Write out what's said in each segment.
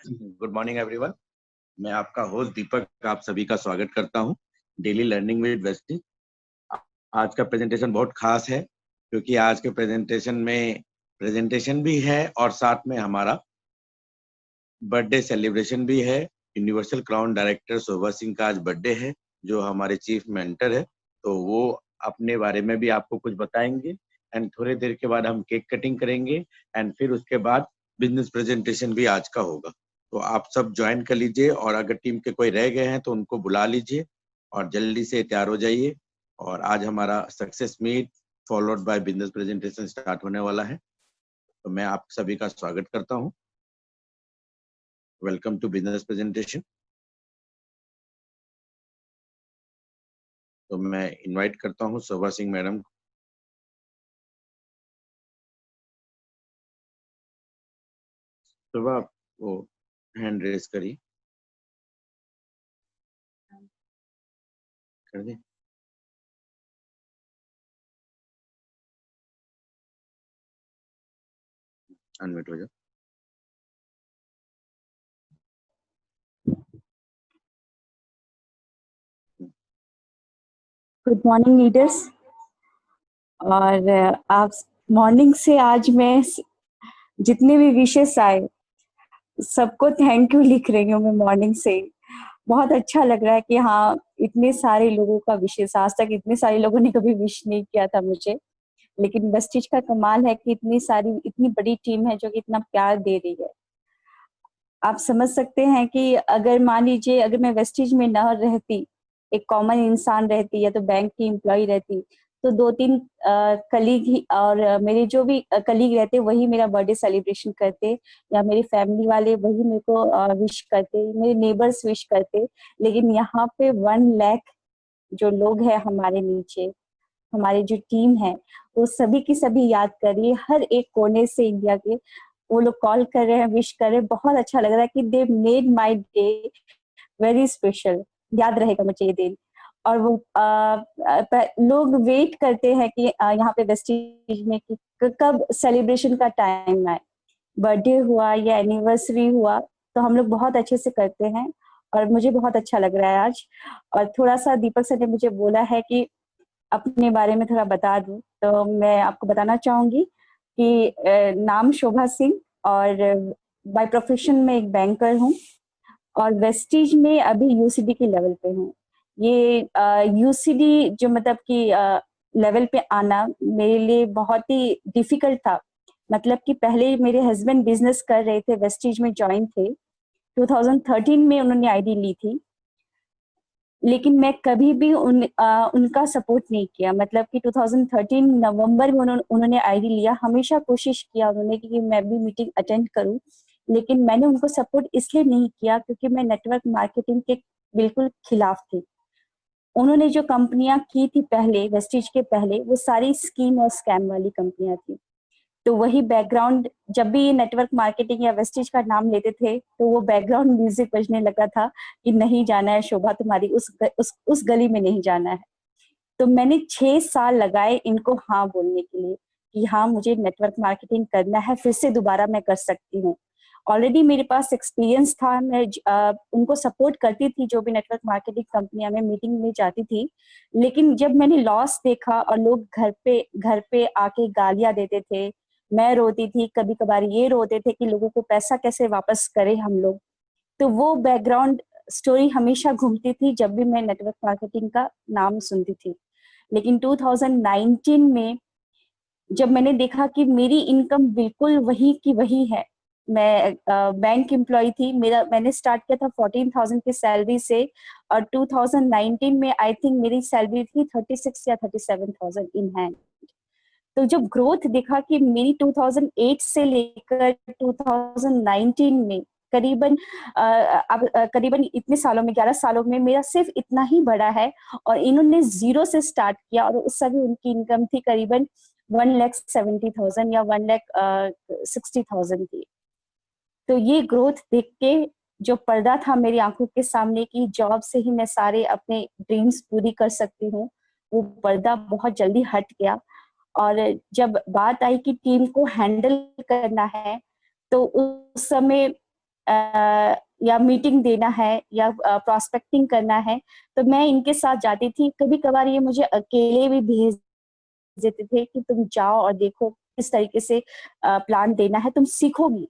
Good morning everyone. मैं आपका host दीपक आप सभी का स्वागत करता हूं डेली लर्निंग विद वेस्टी। आज का प्रेजेंटेशन बहुत खास है क्योंकि आज के प्रेजेंटेशन में प्रेजेंटेशन भी है और साथ में हमारा बर्थडे सेलिब्रेशन भी है। यूनिवर्सल क्राउन डायरेक्टर शोभा सिंह का आज बर्थडे है, जो हमारे चीफ मेंटर है, तो वो अपने बारे में भी आपको कुछ बताएंगे। एंड थोड़ी देर के बाद हम केक कटिंग करेंगे एंड फिर उसके बाद बिजनेस प्रेजेंटेशन भी आज का होगा। तो आप सब ज्वाइन कर लीजिए और अगर टीम के कोई रह गए हैं तो उनको बुला लीजिए और जल्दी से तैयार हो जाइए। और आज हमारा success meet followed by business presentation start होने वाला है। तो मैं आप सभी का स्वागत करता हूँ। Welcome to business presentation. तो मैं इनवाइट करता हूँ शोभा सिंह मैडम को। शोभा, वो हैंड रेज करिए, कर दे। अनम्यूट हो जाओ। Good morning leaders. और आप मॉर्निंग से आज मैं जितने भी विशेष आए सबको थैंक यू लिख रही हूँ। मैं मॉर्निंग से बहुत अच्छा लग रहा है कि हाँ, इतने सारे लोगों का विशेष, आज तक इतने सारे लोगों ने कभी विश नहीं किया था मुझे, लेकिन वेस्टिज का कमाल है कि इतनी बड़ी टीम है जो कि इतना प्यार दे रही है। आप समझ सकते हैं कि अगर मान लीजिए अगर मैं वेस्टिज में न रहती, एक कॉमन इंसान रहती या तो बैंक की एम्प्लॉय रहती, तो 2-3 कलीग ही और मेरे जो भी कलीग रहते वही मेरा बर्थडे सेलिब्रेशन करते, या मेरी फैमिली वाले वही मेरे को विश करते, मेरे नेबर्स विश करते। लेकिन यहाँ पे 1 लाख जो लोग हैं हमारे नीचे, हमारी जो टीम है, वो सभी की सभी याद कर रही है। हर एक कोने से इंडिया के वो लोग कॉल कर रहे हैं, विश कर रहे हैं। बहुत अच्छा लग रहा है कि they made my day very special. याद रहेगा मुझे ये दिन। और वो लोग वेट करते हैं कि यहाँ पे वेस्टिज में कि कब सेलिब्रेशन का टाइम आए। बर्थडे हुआ या एनिवर्सरी हुआ तो हम लोग बहुत अच्छे से करते हैं और मुझे बहुत अच्छा लग रहा है आज। और थोड़ा सा दीपक सर ने मुझे बोला है कि अपने बारे में थोड़ा बता दूं, तो मैं आपको बताना चाहूंगी कि नाम शोभा सिंह, और बाय प्रोफेशन में एक बैंकर हूँ, और वेस्टिज में अभी यूसीडी के लेवल पे हूँ। ये यूसीडी जो मतलब कि लेवल पे आना मेरे लिए बहुत ही डिफिकल्ट था। मतलब कि पहले मेरे हस्बैंड बिजनेस कर रहे थे, वेस्टिज में ज्वाइन थे, 2013 में उन्होंने आईडी ली थी, लेकिन मैं कभी भी उनका सपोर्ट नहीं किया। मतलब कि 2013 नवंबर में उन्होंने आईडी लिया। हमेशा कोशिश किया उन्होंने कि मैं भी मीटिंग अटेंड करूं, लेकिन मैंने उनको सपोर्ट इसलिए नहीं किया क्योंकि मैं नेटवर्क मार्केटिंग के बिल्कुल खिलाफ थी। उन्होंने जो कंपनियां की थी पहले, वेस्टिज के पहले, वो सारी स्कीम और स्कैम वाली कंपनियां थी। तो वही बैकग्राउंड, जब भी ये नेटवर्क मार्केटिंग या वेस्टिज का नाम लेते थे तो वो बैकग्राउंड म्यूजिक बजने लगा था कि नहीं जाना है शोभा, तुम्हारी उस गली में नहीं जाना है। तो मैंने 6 साल लगाए इनको हाँ बोलने के लिए कि हाँ, मुझे नेटवर्क मार्केटिंग करना है, फिर से दोबारा मैं कर सकती हूँ। ऑलरेडी मेरे पास एक्सपीरियंस था। मैं उनको सपोर्ट करती थी, जो भी नेटवर्क मार्केटिंग कंपनियां में मीटिंग में जाती थी। लेकिन जब मैंने लॉस देखा और लोग घर पे आके गालियां देते थे, मैं रोती थी, कभी कभार ये रोते थे कि लोगों को पैसा कैसे वापस करें हम लोग। तो वो बैकग्राउंड स्टोरी हमेशा घूमती थी जब भी मैं नेटवर्क मार्केटिंग का नाम सुनती थी। लेकिन 2019 में जब मैंने देखा कि मेरी इनकम बिल्कुल वही की वही है, मैं बैंक एम्प्लॉय थी, मैंने स्टार्ट किया था 14,000 की सैलरी से, और 2019 में आई थिंक मेरी सैलरी थी 36 या 37,000 इन हैंड। तो जब ग्रोथ देखा कि मेरी 2008 से लेकर 2019 में करीबन अब करीबन इतने सालों में, 11 सालों में मेरा सिर्फ इतना ही बढ़ा है, और इन्होंने जीरो से स्टार्ट किया और उस समय उनकी इनकम थी करीबन 1,70,000 या 1,60,000 की। तो ये ग्रोथ देख के जो पर्दा था मेरी आंखों के सामने कि जॉब से ही मैं सारे अपने ड्रीम्स पूरी कर सकती हूँ, वो पर्दा बहुत जल्दी हट गया। और जब बात आई कि टीम को हैंडल करना है, तो उस समय या मीटिंग देना है या प्रॉस्पेक्टिंग करना है, तो मैं इनके साथ जाती थी। कभी कभार ये मुझे अकेले भी भेज देते थे कि तुम जाओ और देखो किस तरीके से प्लांट देना है, तुम सीखोगी,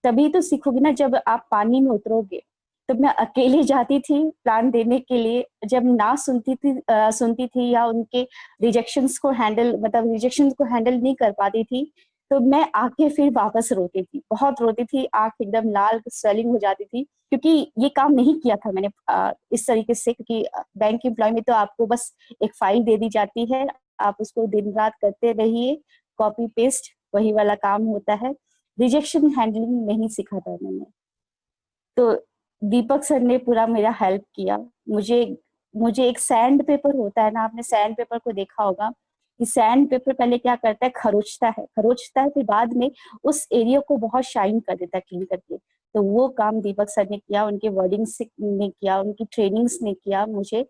तभी तो सीखोगी ना जब आप पानी में उतरोगे। तो मैं अकेले जाती थी प्लांट देने के लिए। जब ना सुनती थी या उनके रिजेक्शंस को हैंडल नहीं कर पाती थी, तो मैं आके फिर वापस रोती थी, बहुत रोती थी, आंख एकदम लाल स्वेलिंग हो जाती थी, क्योंकि ये काम नहीं किया था मैंने इस तरीके से। क्योंकि बैंक एम्प्लॉय में तो आपको बस एक फाइल दे दी जाती है, आप उसको दिन रात करते रहिए, कॉपी पेस्ट वही वाला काम होता है। रिजेक्शन हैंडलिंग नहीं सीखा था मैंने। तो दीपक सर ने पूरा मेरा हेल्प किया। मुझे मुझे एक सैंड पेपर होता है ना, आपने सैंड पेपर को देखा होगा कि सैंड पेपर पहले क्या करता है, खरोचता है, फिर बाद में उस एरिया को बहुत शाइन कर देता है क्लीन करके। तो वो काम दीपक सर ने किया, उनके वर्डिंग्स ने किया, उनकी ट्रेनिंग्स ने किया, मुझे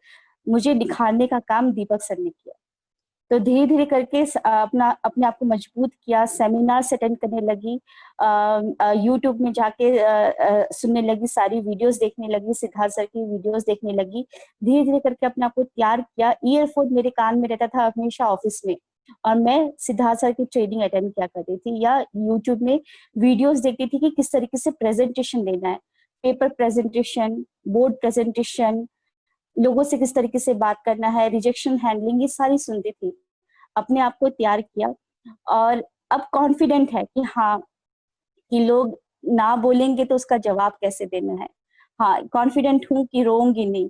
मुझे दिखाने का काम दीपक सर ने किया। तो धीरे धीरे करके अपने आप को मजबूत किया, सेमिनार्स अटेंड करने लगी, यूट्यूब में जाके सुनने लगी, सारी वीडियोस देखने लगी, सिद्धार्थ सर की वीडियोस देखने लगी। धीरे धीरे करके अपने आप को तैयार किया। ईयरफोन मेरे कान में रहता था हमेशा ऑफिस में, और मैं सिद्धार्थ सर की ट्रेनिंग अटेंड किया करती थी, या यूट्यूब में वीडियोस देखती थी कि किस तरीके से प्रेजेंटेशन देना है, पेपर प्रेजेंटेशन, बोर्ड प्रेजेंटेशन, लोगों से किस तरीके से बात करना है, रिजेक्शन हैंडलिंग, ये सारी सुनती थी। अपने आप को तैयार किया, और अब कॉन्फिडेंट है कि हाँ, कि लोग ना बोलेंगे तो उसका जवाब कैसे देना है। हाँ, कॉन्फिडेंट हूँ कि रोऊंगी नहीं,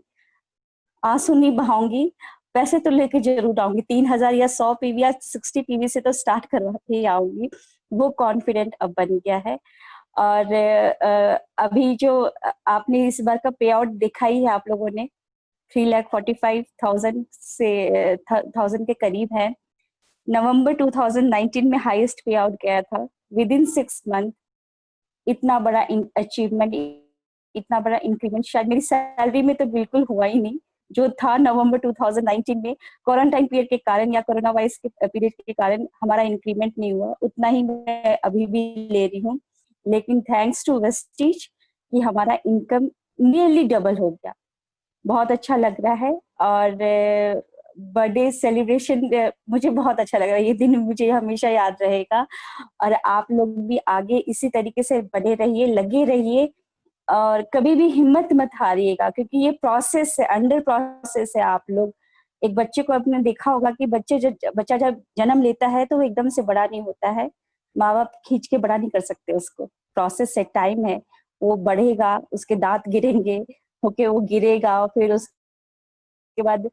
आंसू नहीं बहाऊंगी, पैसे तो लेके जरूर आऊंगी, 3,000 या 100 पीवी या 60 पीवी से तो स्टार्ट करवा के ही आऊंगी। वो कॉन्फिडेंट अब बन गया है। और अभी जो आपने इस बार का पे आउट देखा ही है आप लोगों ने, 3,45,000 से थाउजेंड के करीब है। नवंबर 2019 में हाईएस्ट पे आउट गया था, विद इन 6 मंथ। इतना बड़ा अचीवमेंट, इतना बड़ा इंक्रीमेंट शायद मेरी सैलरी में तो बिल्कुल हुआ ही नहीं। जो था नवंबर 2019 में, क्वारंटाइन पीरियड के कारण या कोरोना वायरस के पीरियड के कारण हमारा इंक्रीमेंट नहीं हुआ, उतना ही मैं अभी भी ले रही हूँ। लेकिन थैंक्स टू वेस्टीज कि हमारा इनकम नियरली डबल हो गया। बहुत अच्छा लग रहा है। और बर्थडे सेलिब्रेशन मुझे बहुत अच्छा लग रहा है, ये दिन मुझे हमेशा याद रहेगा। और आप लोग भी आगे इसी तरीके से बने रहिए, लगे रहिए, और कभी भी हिम्मत मत हारिएगा, क्योंकि ये प्रोसेस है, अंडर प्रोसेस है। आप लोग एक बच्चे को आपने देखा होगा कि बच्चा जब जन्म लेता है तो वो एकदम से बड़ा नहीं होता है, माँ बाप खींच के बड़ा नहीं कर सकते उसको, प्रोसेस है, टाइम है। वो बढ़ेगा, उसके दांत गिरेंगे, ओके, वो गिरेगा, फिर उसके बाद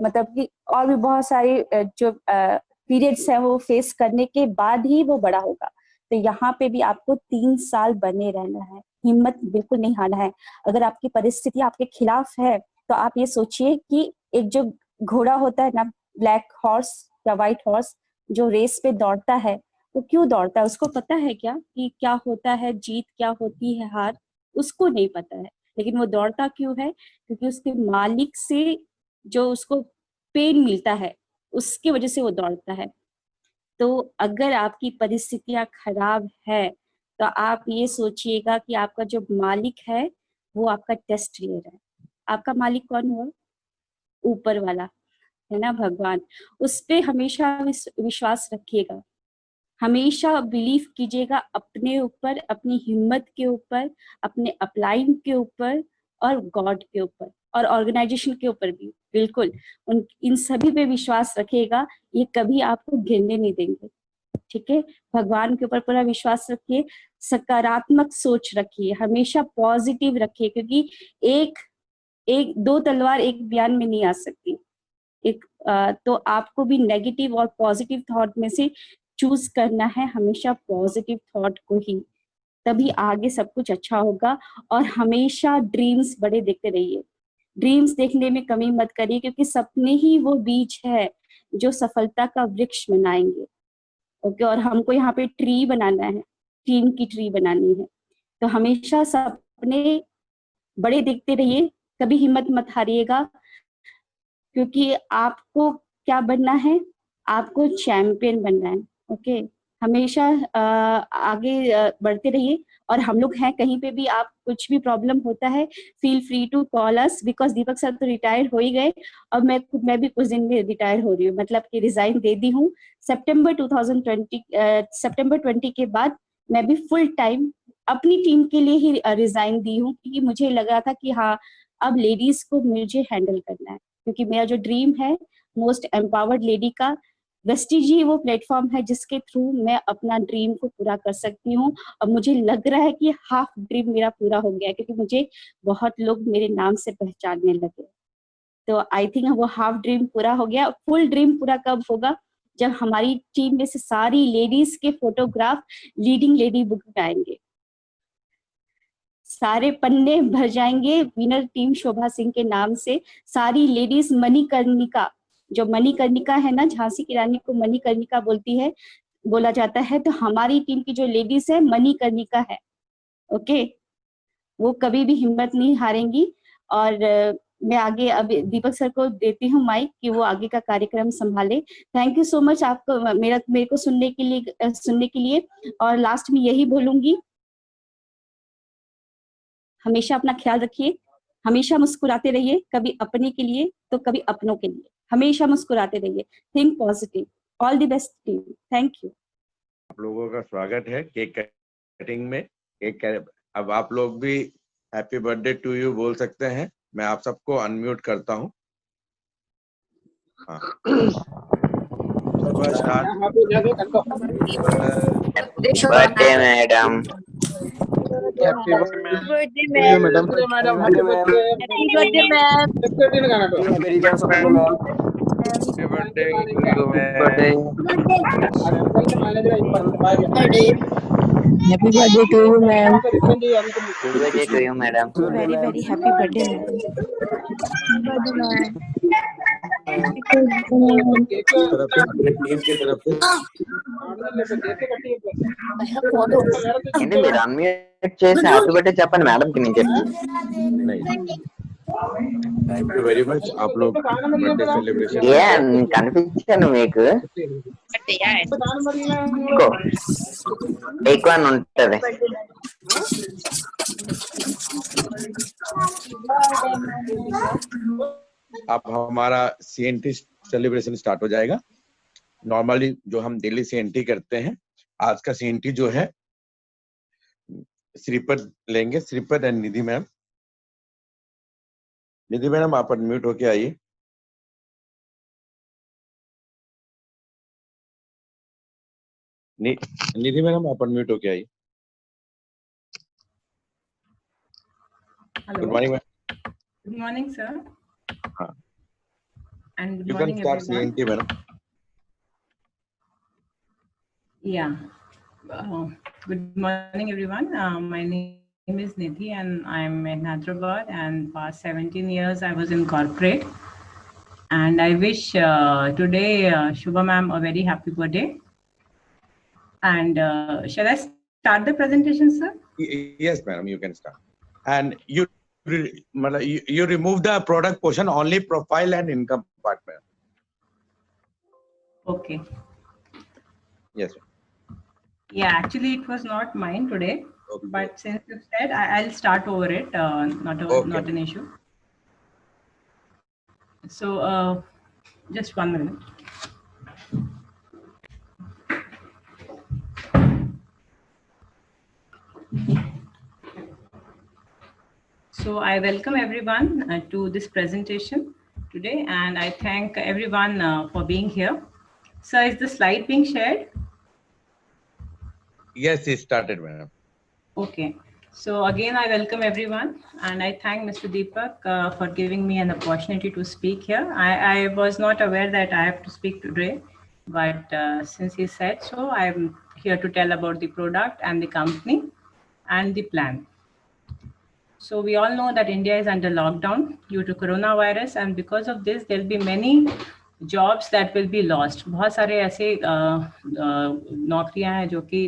मतलब कि और भी बहुत सारी जो पीरियड्स हैं वो फेस करने के बाद ही वो बड़ा होगा। तो यहाँ पे भी आपको 3 साल बने रहना है, हिम्मत बिल्कुल नहीं हारना है। अगर आपकी परिस्थिति आपके खिलाफ है तो आप ये सोचिए कि एक जो घोड़ा होता है ना, ब्लैक हॉर्स या व्हाइट हॉर्स, जो रेस पे दौड़ता है, वो क्यों दौड़ता है? उसको पता है क्या कि क्या होता है जीत, क्या होती है हार? उसको नहीं पता है। लेकिन वो दौड़ता क्यों है? क्योंकि उसके मालिक से जो उसको पेन मिलता है, उसकी वजह से वो दौड़ता है। तो अगर आपकी परिस्थितियां खराब है तो आप ये सोचिएगा कि आपका जो मालिक है वो आपका टेस्ट ले रहा है। आपका मालिक कौन हुआ? ऊपर वाला, है ना, भगवान। उस पे हमेशा विश्वास रखिएगा, हमेशा बिलीव कीजिएगा अपने ऊपर, अपनी हिम्मत के ऊपर, अपने अपलाइन के ऊपर, और गॉड के ऊपर, और ऑर्गेनाइजेशन के ऊपर भी बिल्कुल। इन सभी पे विश्वास रखिएगा, ये कभी आपको गिरने नहीं देंगे। ठीक है, भगवान के ऊपर पूरा विश्वास रखिए, सकारात्मक सोच रखिए, हमेशा पॉजिटिव रखिए, क्योंकि एक एक दो तलवार एक बयान में नहीं आ सकती। तो आपको भी नेगेटिव और पॉजिटिव थॉट में से चूज करना है, हमेशा पॉजिटिव थॉट को ही, तभी आगे सब कुछ अच्छा होगा। और हमेशा ड्रीम्स बड़े देखते रहिए, ड्रीम्स देखने में कमी मत करिए, क्योंकि सपने ही वो बीज है जो सफलता का वृक्ष बनाएंगे। ओके, और हमको यहाँ पे ट्री बनाना है, टीम की ट्री बनानी है। तो हमेशा सपने बड़े देखते रहिए, कभी हिम्मत मत हारिएगा, क्योंकि आपको क्या बनना है? आपको चैंपियन बनना है। ओके, हमेशा आगे बढ़ते रहिए, और हम लोग हैं कहीं पे भी, आप कुछ भी प्रॉब्लम होता है feel free to call us, because Deepak sir तो रिटायर हो ही गए और मैं भी कुछ दिन में रिटायर हो रही हूँ, मतलब कि रिजाइन दे दी हूँ। सितंबर 20 के बाद मैं भी फुल टाइम अपनी टीम के लिए ही रिजाइन दी हूँ, क्योंकि मुझे लगा था कि हाँ अब लेडीज को मुझे हैंडल करना है, क्योंकि मेरा जो ड्रीम है मोस्ट एम्पावर्ड लेडी का, वेस्टीज ही वो प्लेटफॉर्म है जिसके थ्रू मैं अपना ड्रीम को पूरा कर सकती हूँ। और मुझे लग रहा है कि हाफ ड्रीम मेरा पूरा हो गया है, क्योंकि मुझे बहुत लोग मेरे नाम से पहचानने लगे। तो आई थिंक वो हाफ ड्रीम पूरा हो गया। फुल ड्रीम पूरा कब होगा? जब हमारी टीम में से सारी लेडीज के फोटोग्राफ लीडिंग लेडी बुक में आएंगे, सारे पन्ने भर जाएंगे विनर टीम शोभा सिंह के नाम से। सारी लेडीज, मणिकर्णिका, जो मणिकर्णिका है ना, झांसी की रानी को मणिकर्णिका बोला जाता है, तो हमारी टीम की जो लेडीज है मणिकर्णिका है। ओके, वो कभी भी हिम्मत नहीं हारेंगी। और मैं आगे अब दीपक सर को देती हूँ माइक कि वो आगे का कार्यक्रम संभाले। थैंक यू सो मच आपको मेरे को सुनने के लिए। और लास्ट में यही बोलूंगी, हमेशा अपना ख्याल रखिए, हमेशा मुस्कुराते रहिए, कभी अपने के लिए तो कभी अपनों के लिए, हमेशा मुस्कुराते रहिए। Think positive. All the best team. Thank you. आप लोगों का स्वागत है केक कटिंग में। अब आप लोग भी हैप्पी बर्थडे टू यू बोल सकते हैं। मैं आप सबको अनम्यूट करता हूँ। हाँ, birthday madam. Happy birthday ma'am. Happy birthday ma'am. Happy birthday to ma'am. Happy birthday to you ma'am. Happy birthday to you madam. Very very happy birthday ma'am. ఏంటి మీరు అన్మ్యూట్ చేసి హ్యాపీ బర్త్డే చెప్పండి madam కి నేను చెప్పి. Thank you very much. आप लोग birthday celebration కనిపించాను మీకు ఎక్కువ అని ఉంటది. अब हमारा CNT सेलिब्रेशन स्टार्ट हो जाएगा। नॉर्मली जो हम डेली CNT करते हैं, आज का CNT जो है श्रीपद लेंगे, Shripad and Nidhi ma'am. Nidhi madam आप अनम्यूट होके आइए। निधि मैडम आप अनम्यूट होके आइए। Good morning ma'am. Good morning, sir. हाँ, And good you can morning, start everyone. CNT madam. Yeah. Good morning, everyone. My name is Nidhi, and I'm in Hyderabad. And past 17 years, I was in corporate. And I wish today Shubha ma'am a very happy birthday. And shall I start the presentation, sir? Yes, madam, you can start. And you remove the product portion, only profile and income part, madam. Okay. Yes, ma'am. Yeah, actually, it was not mine today. Okay. But since you said, I'll start over it. Okay. Not an issue. So, just 1 minute. So I welcome everyone to this presentation today, and I thank everyone for being here. Sir, is the slide being shared? Yes, it started, madam. Okay. So again, I welcome everyone, and I thank Mr. Deepak for giving me an opportunity to speak here. I was not aware that I have to speak today, but since he said so, I'm here to tell about the product and the company and the plan. So we all know that India is under lockdown due to coronavirus, and because of this, there will be many jobs that will be lost. बहुत सारे ऐसे नौकरियां हैं जो कि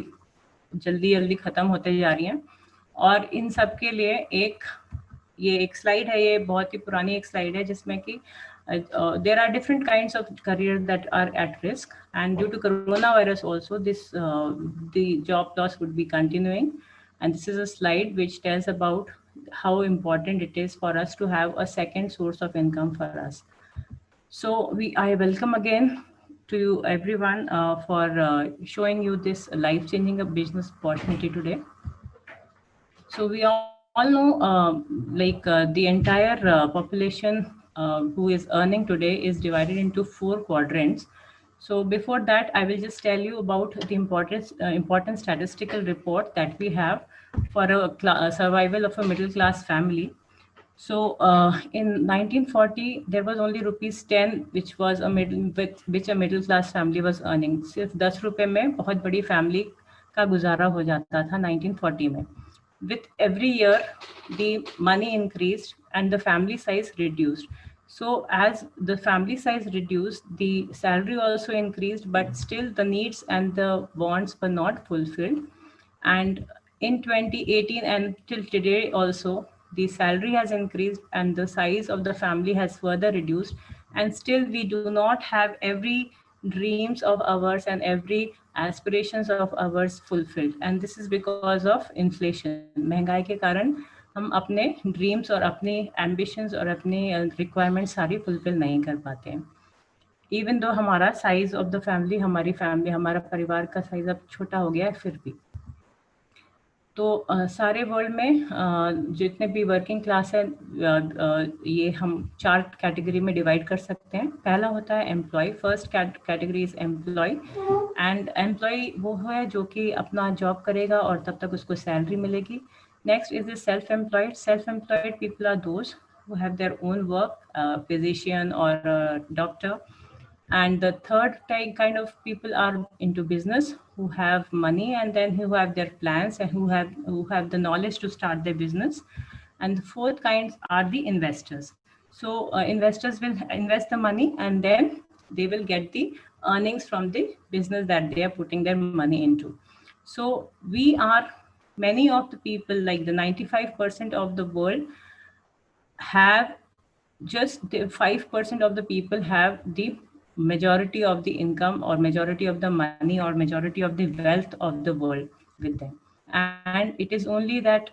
जल्दी खत्म होते जा रही हैं, और इन सब के लिए ये एक स्लाइड है, ये बहुत ही पुरानी एक स्लाइड है जिसमें कि There are different kinds of careers that are at risk, and due to coronavirus also, the job loss would be continuing. And this is a slide which tells about how important it is for us to have a second source of income for us. So I welcome again to you everyone for showing you this life-changing business opportunity today. So we all know, the entire population who is earning today is divided into 4 quadrants. So before that, I will just tell you about the important statistical report that we have for a survival of a middle class family. So in 1940, there was only rupees 10, which was which a middle class family was earning. सिर्फ 10 रुपए में बहुत बड़ी family का गुजारा हो जाता था 1940 में. With every year, the money increased and the family size reduced. So as the family size reduced, the salary also increased, but still the needs and the wants were not fulfilled. And in 2018 and till today also, the salary has increased and the size of the family has further reduced. And still we do not have every dreams of ours and every aspirations of ours fulfilled. And this is because of inflation. महंगाई के कारण हम अपने dreams और अपने ambitions और अपने requirements सारी fulfill नहीं कर पाते हैं. Even though हमारा size of the family, हमारा परिवार का size अब छोटा हो गया है फिर भी. तो सारे वर्ल्ड में जितने भी वर्किंग क्लास है, ये हम 4 कैटेगरी में डिवाइड कर सकते हैं. पहला होता है employ. First category is employ. And employ वो है जो कि अपना जॉब करेगा और तब तक उसको सैलरी मिलेगी. Next is the self employed. Self employed people are those who have their own work, physician or doctor. And the third kind of people are into business, who have money and then who have their plans and who have the knowledge to start their business. And the fourth kinds are the investors. So investors will invest the money and then they will get the earnings from the business that they are putting their money into. So many of the people, like the 95% of the world, have just the 5% of the people have the majority of the income or majority of the money or majority of the wealth of the world with them. And it is only that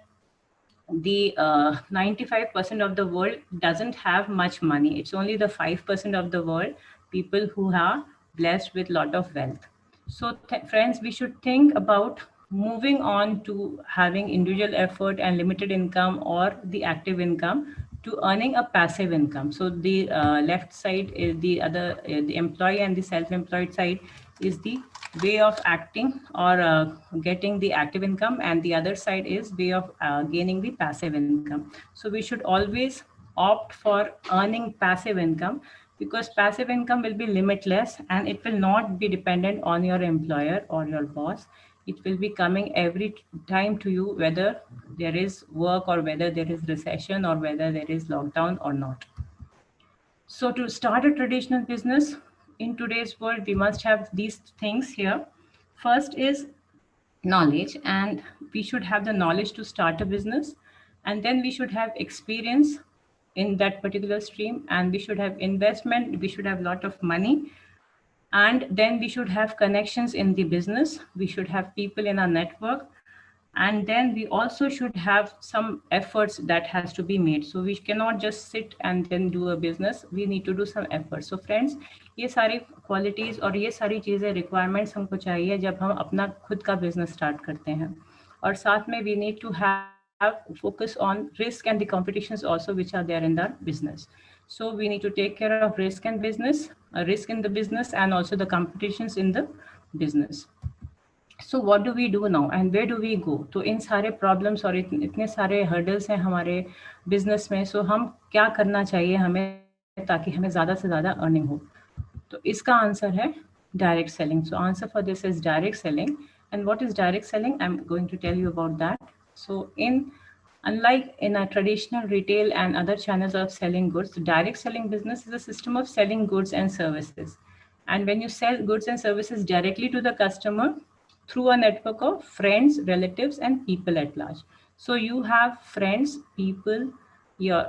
the 95% of the world doesn't have much money. It's only the 5% of the world people who are blessed with lot of wealth. So friends, we should think about moving on to having individual effort and limited income or the active income to earning a passive income. So the left side is the employee, and the self-employed side is the way of acting or getting the active income, and the other side is way of gaining the passive income. So we should always opt for earning passive income, because passive income will be limitless and it will not be dependent on your employer or your boss. It will be coming every time to you, whether there is work or whether there is recession or whether there is lockdown or not. So to start a traditional business in today's world, we must have these things here. First is knowledge, and we should have the knowledge to start a business. And then we should have experience in that particular stream, and we should have investment. We should have a lot of money. And then we should have connections in the business. We should have people in our network. And then we also should have some efforts that has to be made. So we cannot just sit and then do a business. We need to do some efforts. So friends, ये सारी qualities और ये सारी चीजें requirements हमको चाहिए जब हम अपना खुद का business start करते हैं. और साथ में we need to have focus on risk and the competitions also which are there in the business. So we need to take care of risk in the business and also the competitions in the business. So what do we do now and where do we go? तो इन सारे problems और इतने सारे hurdles हैं हमारे business में. So हम क्या करना चाहिए हमें ताकि हमें ज़्यादा से ज़्यादा earning हो? तो इसका आंसर है direct selling. So answer for this is direct selling. And what is direct selling? I'm going to tell you about that. So unlike in a traditional retail and other channels of selling goods, direct selling business is a system of selling goods and services. And when you sell goods and services directly to the customer through a network of friends, relatives, and people at large. So you have friends, people, your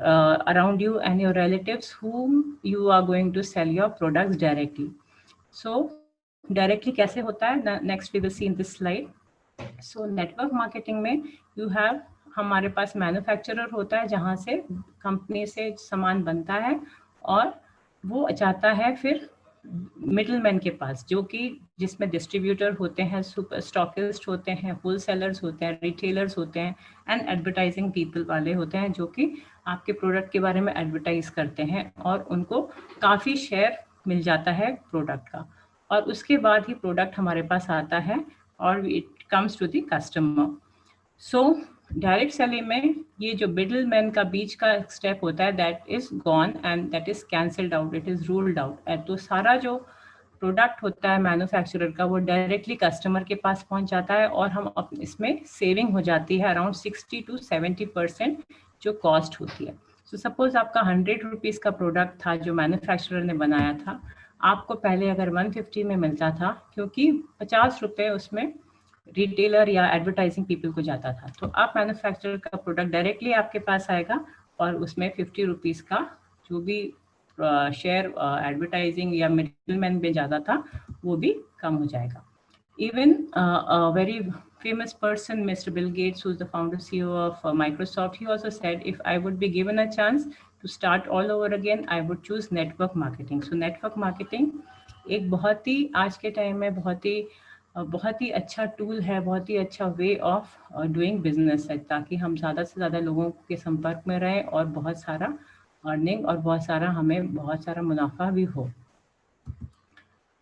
around you and your relatives whom you are going to sell your products directly. So directly कैसे होता है, next we will see in this slide. So network marketing में you have, हमारे पास manufacturer होता है जहाँ से company से सामान बनता है और वो जाता है फिर मिडलमैन के पास, जो कि जिसमें डिस्ट्रीब्यूटर होते हैं, सुपर स्टॉकिस्ट होते हैं, होलसेलर्स होते हैं, रिटेलर्स होते हैं एंड एडवर्टाइजिंग पीपल वाले होते हैं जो कि आपके प्रोडक्ट के बारे में एडवर्टाइज करते हैं और उनको काफ़ी शेयर मिल जाता है प्रोडक्ट का, और उसके बाद ही प्रोडक्ट हमारे पास आता है और it comes to the customer. So direct selling में ये जो मिडल मैन का बीच का स्टेप होता है that is gone and that is cancelled out, it is ruled out. तो सारा जो प्रोडक्ट होता है मैन्युफैक्चरर का वो डायरेक्टली कस्टमर के पास पहुंच जाता है और हम इसमें सेविंग हो जाती है अराउंड 60 to 70% जो कॉस्ट होती है. सो सपोज आपका 100 रुपीज़ का प्रोडक्ट था जो मैन्युफैक्चरर ने बनाया था, आपको पहले अगर 150 में मिलता था क्योंकि 50 रुपये उसमें रिटेलर या एडवर्टाइजिंग पीपल को जाता था, तो आप मैन्युफैक्चरर का प्रोडक्ट डायरेक्टली आपके पास आएगा और उसमें 50 रुपीज़ का जो भी शेयर एडवर्टाइजिंग या मिडलमैन में ज़्यादा था वो भी कम हो जाएगा. Even a very famous person, Mr. Bill Gates, who's the founder CEO of Microsoft, he also said, if I would be given a chance to start all over again, I would choose network marketing. So network marketing एक बहुत ही आज के time में बहुत ही अच्छा tool है, बहुत ही अच्छा वे ऑफ डूइंग बिजनेस है, ताकि हम ज़्यादा से ज़्यादा लोगों के संपर्क में रहें और बहुत सारा अर्निंग और बहुत सारा मुनाफा भी हो.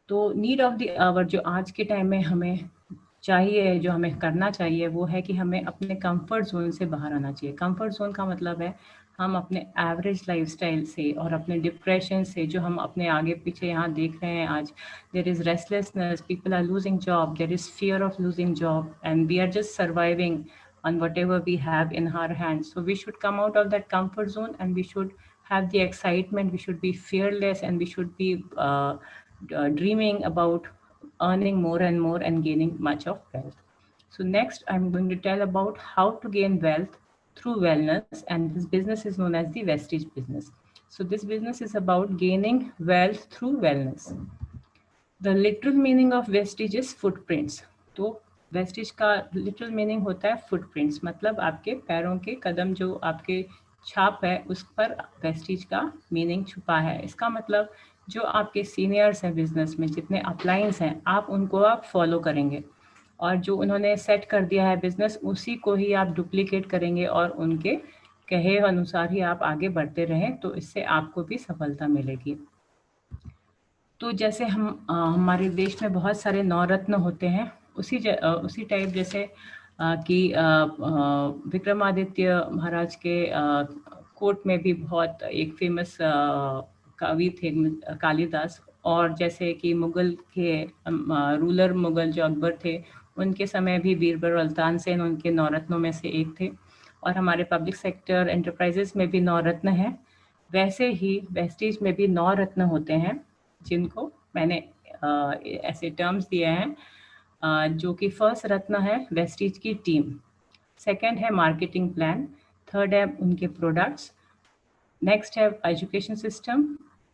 तो नीड ऑफ द आवर जो आज के टाइम में हमें चाहिए, जो हमें करना चाहिए, वो है कि हमें अपने कंफर्ट जोन से बाहर आना चाहिए. कंफर्ट जोन का मतलब है हम अपने एवरेज लाइफस्टाइल से और अपने डिप्रेशन से, जो हम अपने आगे पीछे यहाँ देख रहे हैं आज, there is restlessness, people are losing job, there is fear of losing job and we are just surviving on whatever we have in our hands. So we should come out of that comfort zone and we should have the excitement, we should be fearless, and we should be dreaming about earning more and more and gaining much of wealth. So next I'm going to tell about how to gain wealth through wellness, and this business is known as the Vestige business. So this business is about gaining wealth through wellness. The literal meaning of Vestige is footprints. तो Vestige का literal meaning होता है footprints, मतलब आपके पैरों के कदम, जो आपके छाप है उस पर वेस्टिज का मीनिंग छुपा है. इसका मतलब जो आपके सीनियर्स हैं बिजनेस में, जितने अपलाइंस हैं, आप उनको आप फॉलो करेंगे और जो उन्होंने सेट कर दिया है बिजनेस उसी को ही आप डुप्लीकेट करेंगे और उनके कहे अनुसार ही आप आगे बढ़ते रहें, तो इससे आपको भी सफलता मिलेगी. तो जैसे हमारे देश में बहुत सारे नवरत्न होते हैं, उसी टाइप जैसे कि विक्रमादित्य महाराज के कोर्ट में भी बहुत एक फेमस कवि थे कालिदास, और जैसे कि मुगल के रूलर मुगल जो अकबर थे, उनके समय भी बीरबल और तानसेन उनके नवरत्नों में से एक थे. और हमारे पब्लिक सेक्टर एंटरप्राइजेस में भी नवरत्न हैं. वैसे ही वेस्टीज में भी नवरत्न होते हैं, जिनको मैंने ऐसे टर्म्स दिए हैं, जो कि फर्स्ट रत्न है वेस्टीज की टीम, सेकंड है मार्केटिंग प्लान, थर्ड है उनके प्रोडक्ट्स, नेक्स्ट है एजुकेशन सिस्टम,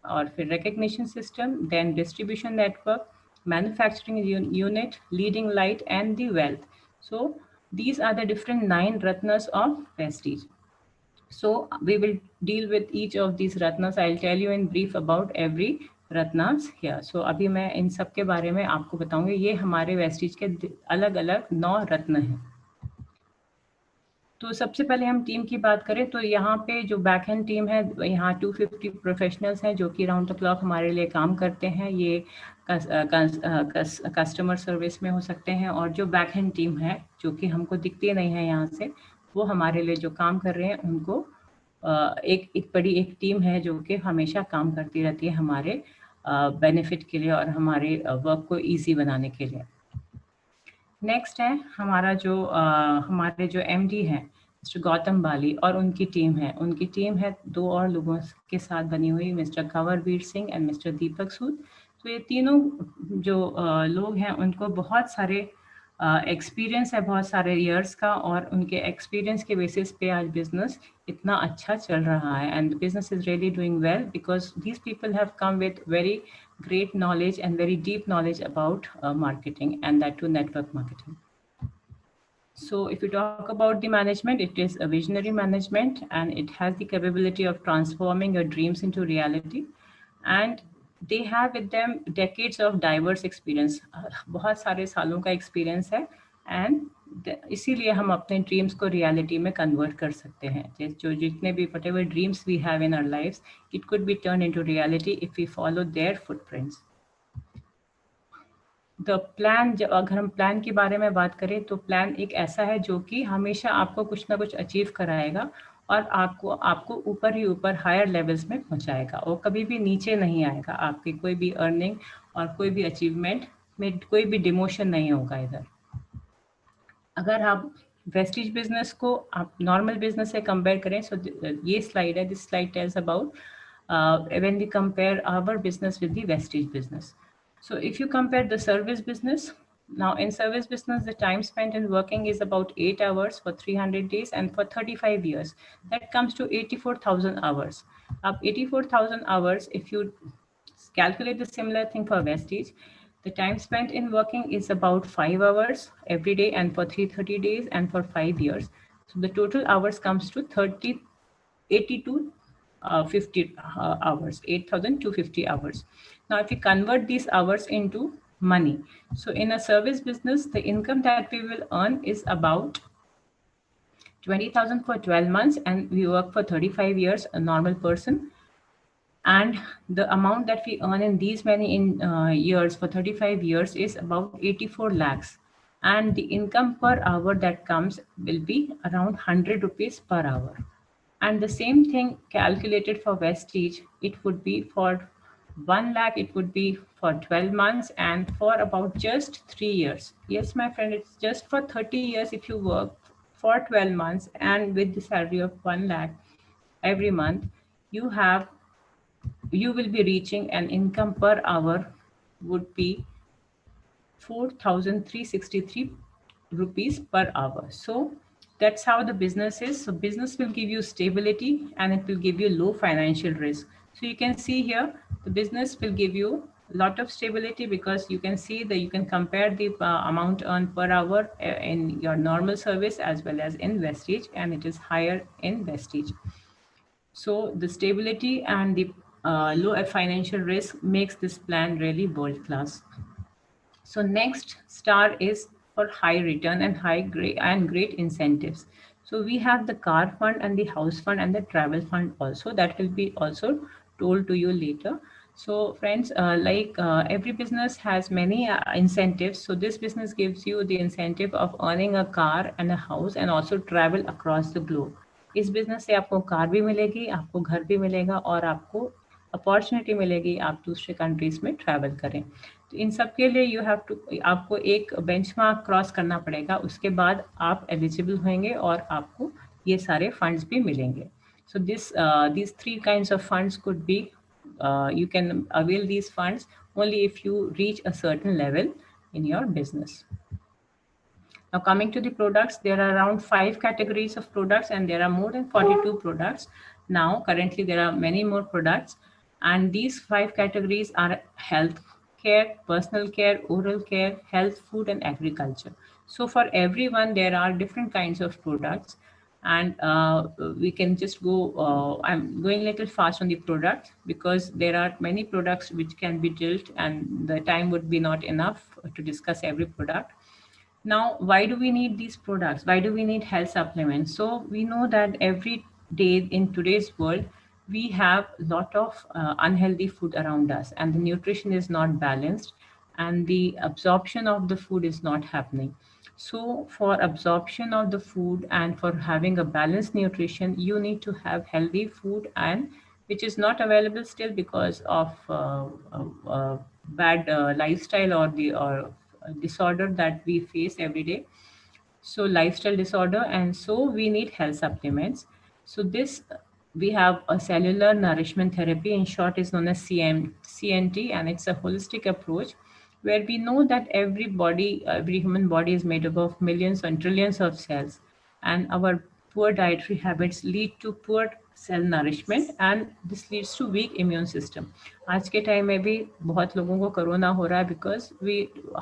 और फिर recognition system, then distribution network, manufacturing unit, leading light and the wealth. So these are the different 9 ratnas of Vestige. So we will deal with each of these ratnas. I'll tell you in brief about every ratnas here. So अभी मैं इन सब के बारे में आपको बताऊंगी. ये हमारे वेस्टीज के अलग अलग 9 रत्न हैं. तो सबसे पहले हम टीम की बात करें तो यहाँ पे जो बैक हैंड टीम है, यहाँ 250 प्रोफेशनल्स हैं जो कि राउंड द क्लॉक हमारे लिए काम करते हैं. ये कस्टमर सर्विस में हो सकते हैं, और जो बैक हैंड टीम है जो कि हमको दिखती नहीं है यहाँ से, वो हमारे लिए जो काम कर रहे हैं उनको एक बड़ी एक टीम है जो कि हमेशा काम करती रहती है हमारे बेनिफिट के लिए और हमारे वर्क को इजी बनाने के लिए. नेक्स्ट है हमारे जो एमडी हैं मिस्टर गौतम बाली और उनकी टीम है. उनकी टीम है 2 और लोगों के साथ बनी हुई, मिस्टर कंवरवीर सिंह एंड मिस्टर दीपक सूद. तो ये तीनों जो लोग हैं उनको बहुत सारे एक्सपीरियंस है बहुत सारे ईयर्स का, और उनके एक्सपीरियंस के बेसिस पे आज बिजनेस इतना अच्छा चल रहा है, and business is really doing well because these people have come with very great knowledge and very deep knowledge about marketing, and that too network marketing. So if you talk about the management, it is a visionary management, and it has the capability of transforming your dreams into reality, and they have with them decades of diverse experience. बहुत सारे सालों का experience है, and इसीलिए हम अपने dreams को reality में कन्वर्ट कर सकते हैं. जो जितने भी whatever dreams we have in our lives, it could be turned into reality if we follow their footprints. The plan, जब अगर हम प्लान के बारे में बात करें तो प्लान एक ऐसा है जो कि हमेशा आपको कुछ ना कुछ अचीव कराएगा और आपको ऊपर ही ऊपर हायर लेवल्स में पहुंचाएगा, और कभी भी नीचे नहीं आएगा. आपकी कोई भी अर्निंग और कोई भी अचीवमेंट में कोई भी डिमोशन नहीं होगा इधर. अगर आप वेस्टिज बिजनेस को आप नॉर्मल बिजनेस से कंपेयर करें, सो ये स्लाइड है, this slide tells about when we compare our business with the Vestige business. So if you compare the service business, now in service business, the time spent in working is about 8 hours for 300 days, and for 35 years, that comes to 84,000 hours. Up 84,000 hours, if you calculate the similar thing for Vestige, the time spent in working is about 5 hours every day, and for 330 days, and for 5 years. So the total hours comes to 82 50 hours, 8,250 hours. Now, if we convert these hours into money, so in a service business, the income that we will earn is about 20,000 for 12 months, and we work for 35 years, a normal person. And the amount that we earn in these many years for 35 years is about 84 lakhs. And the income per hour that comes will be around 100 rupees per hour. And the same thing calculated for Vestige, it would be for 1 lakh, it would be for 12 months, and for about just 3 years. Yes, my friend, it's just for 30 years if you work for 12 months, and with the salary of 1 lakh every month, you will be reaching an income per hour would be 4,363 rupees per hour. So that's how the business is. So business will give you stability, and it will give you low financial risk. So you can see here, the business will give you a lot of stability, because you can see that you can compare the amount earned per hour in your normal service as well as in Vestige, and it is higher in Vestige. So the stability and the low financial risk makes this plan really world class. So next star is for high return and great incentives. So we have the car fund and the house fund and the travel fund also, that will be also told to you later. So friends, every business has many incentives. So this business gives you the incentive of earning a car and a house, and also travel across the globe. इस business से आपको car भी मिलेगी, आपको घर भी मिलेगा, और आपको अपॉर्चुनिटी मिलेगी आप दूसरे कंट्रीज में ट्रैवल करें. तो इन सब के लिए आपको एक बेंचमार्क क्रॉस करना पड़ेगा, उसके बाद आप एलिजिबल होंगे और आपको ये सारे फंड्स भी मिलेंगे. सो these 3 kinds of funds could be, you can avail these funds only if you reach a certain level in your business. Now coming to the products, there are around 5 categories of products, and there are more than 42 products. Now currently there are many more products, and these 5 categories are health care, personal care, oral care, health, food, and agriculture. So for everyone, there are different kinds of products, and we can just go, I'm going a little fast on the product because there are many products which can be dealt, and the time would be not enough to discuss every product. Now, why do we need these products? Why do we need health supplements? So we know that every day in today's world, we have a lot of unhealthy food around us, and the nutrition is not balanced, and the absorption of the food is not happening. So for absorption of the food and for having a balanced nutrition, you need to have healthy food, and which is not available still because of bad lifestyle or disorder that we face every day. So lifestyle disorder, and so we need health supplements. So this, we have a cellular nourishment therapy, in short is known as CNT, and it's a holistic approach where we know that every human body is made up of millions and trillions of cells, and our poor dietary habits lead to poor cell nourishment and this leads to weak immune system. आज के time में भी बहुत लोगों को corona हो रहा है बिकॉज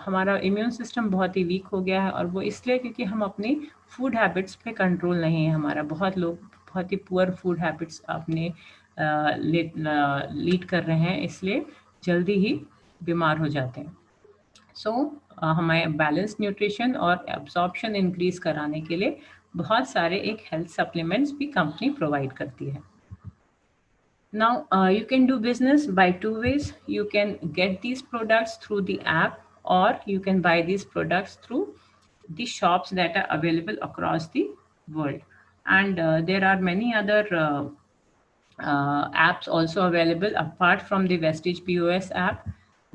हमारा इम्यून सिस्टम बहुत ही वीक हो गया है, और वो इसलिए क्योंकि हम अपनी फूड हैबिट्स पे कंट्रोल नहीं है हमारा। बहुत लोग बहुत ही पुअर फूड हैबिट्स अपने लीड कर रहे हैं, इसलिए जल्दी ही बीमार हो जाते हैं। सो हमें बैलेंस न्यूट्रिशन और एब्जॉर्प्शन इंक्रीज कराने के लिए बहुत सारे एक हेल्थ सप्लीमेंट्स भी कंपनी प्रोवाइड करती है। Now you can do business by two ways. You can get these products through the app, or you can buy these products through the shops that are available across the world. And there are many other apps also available apart from the Vestige POS app.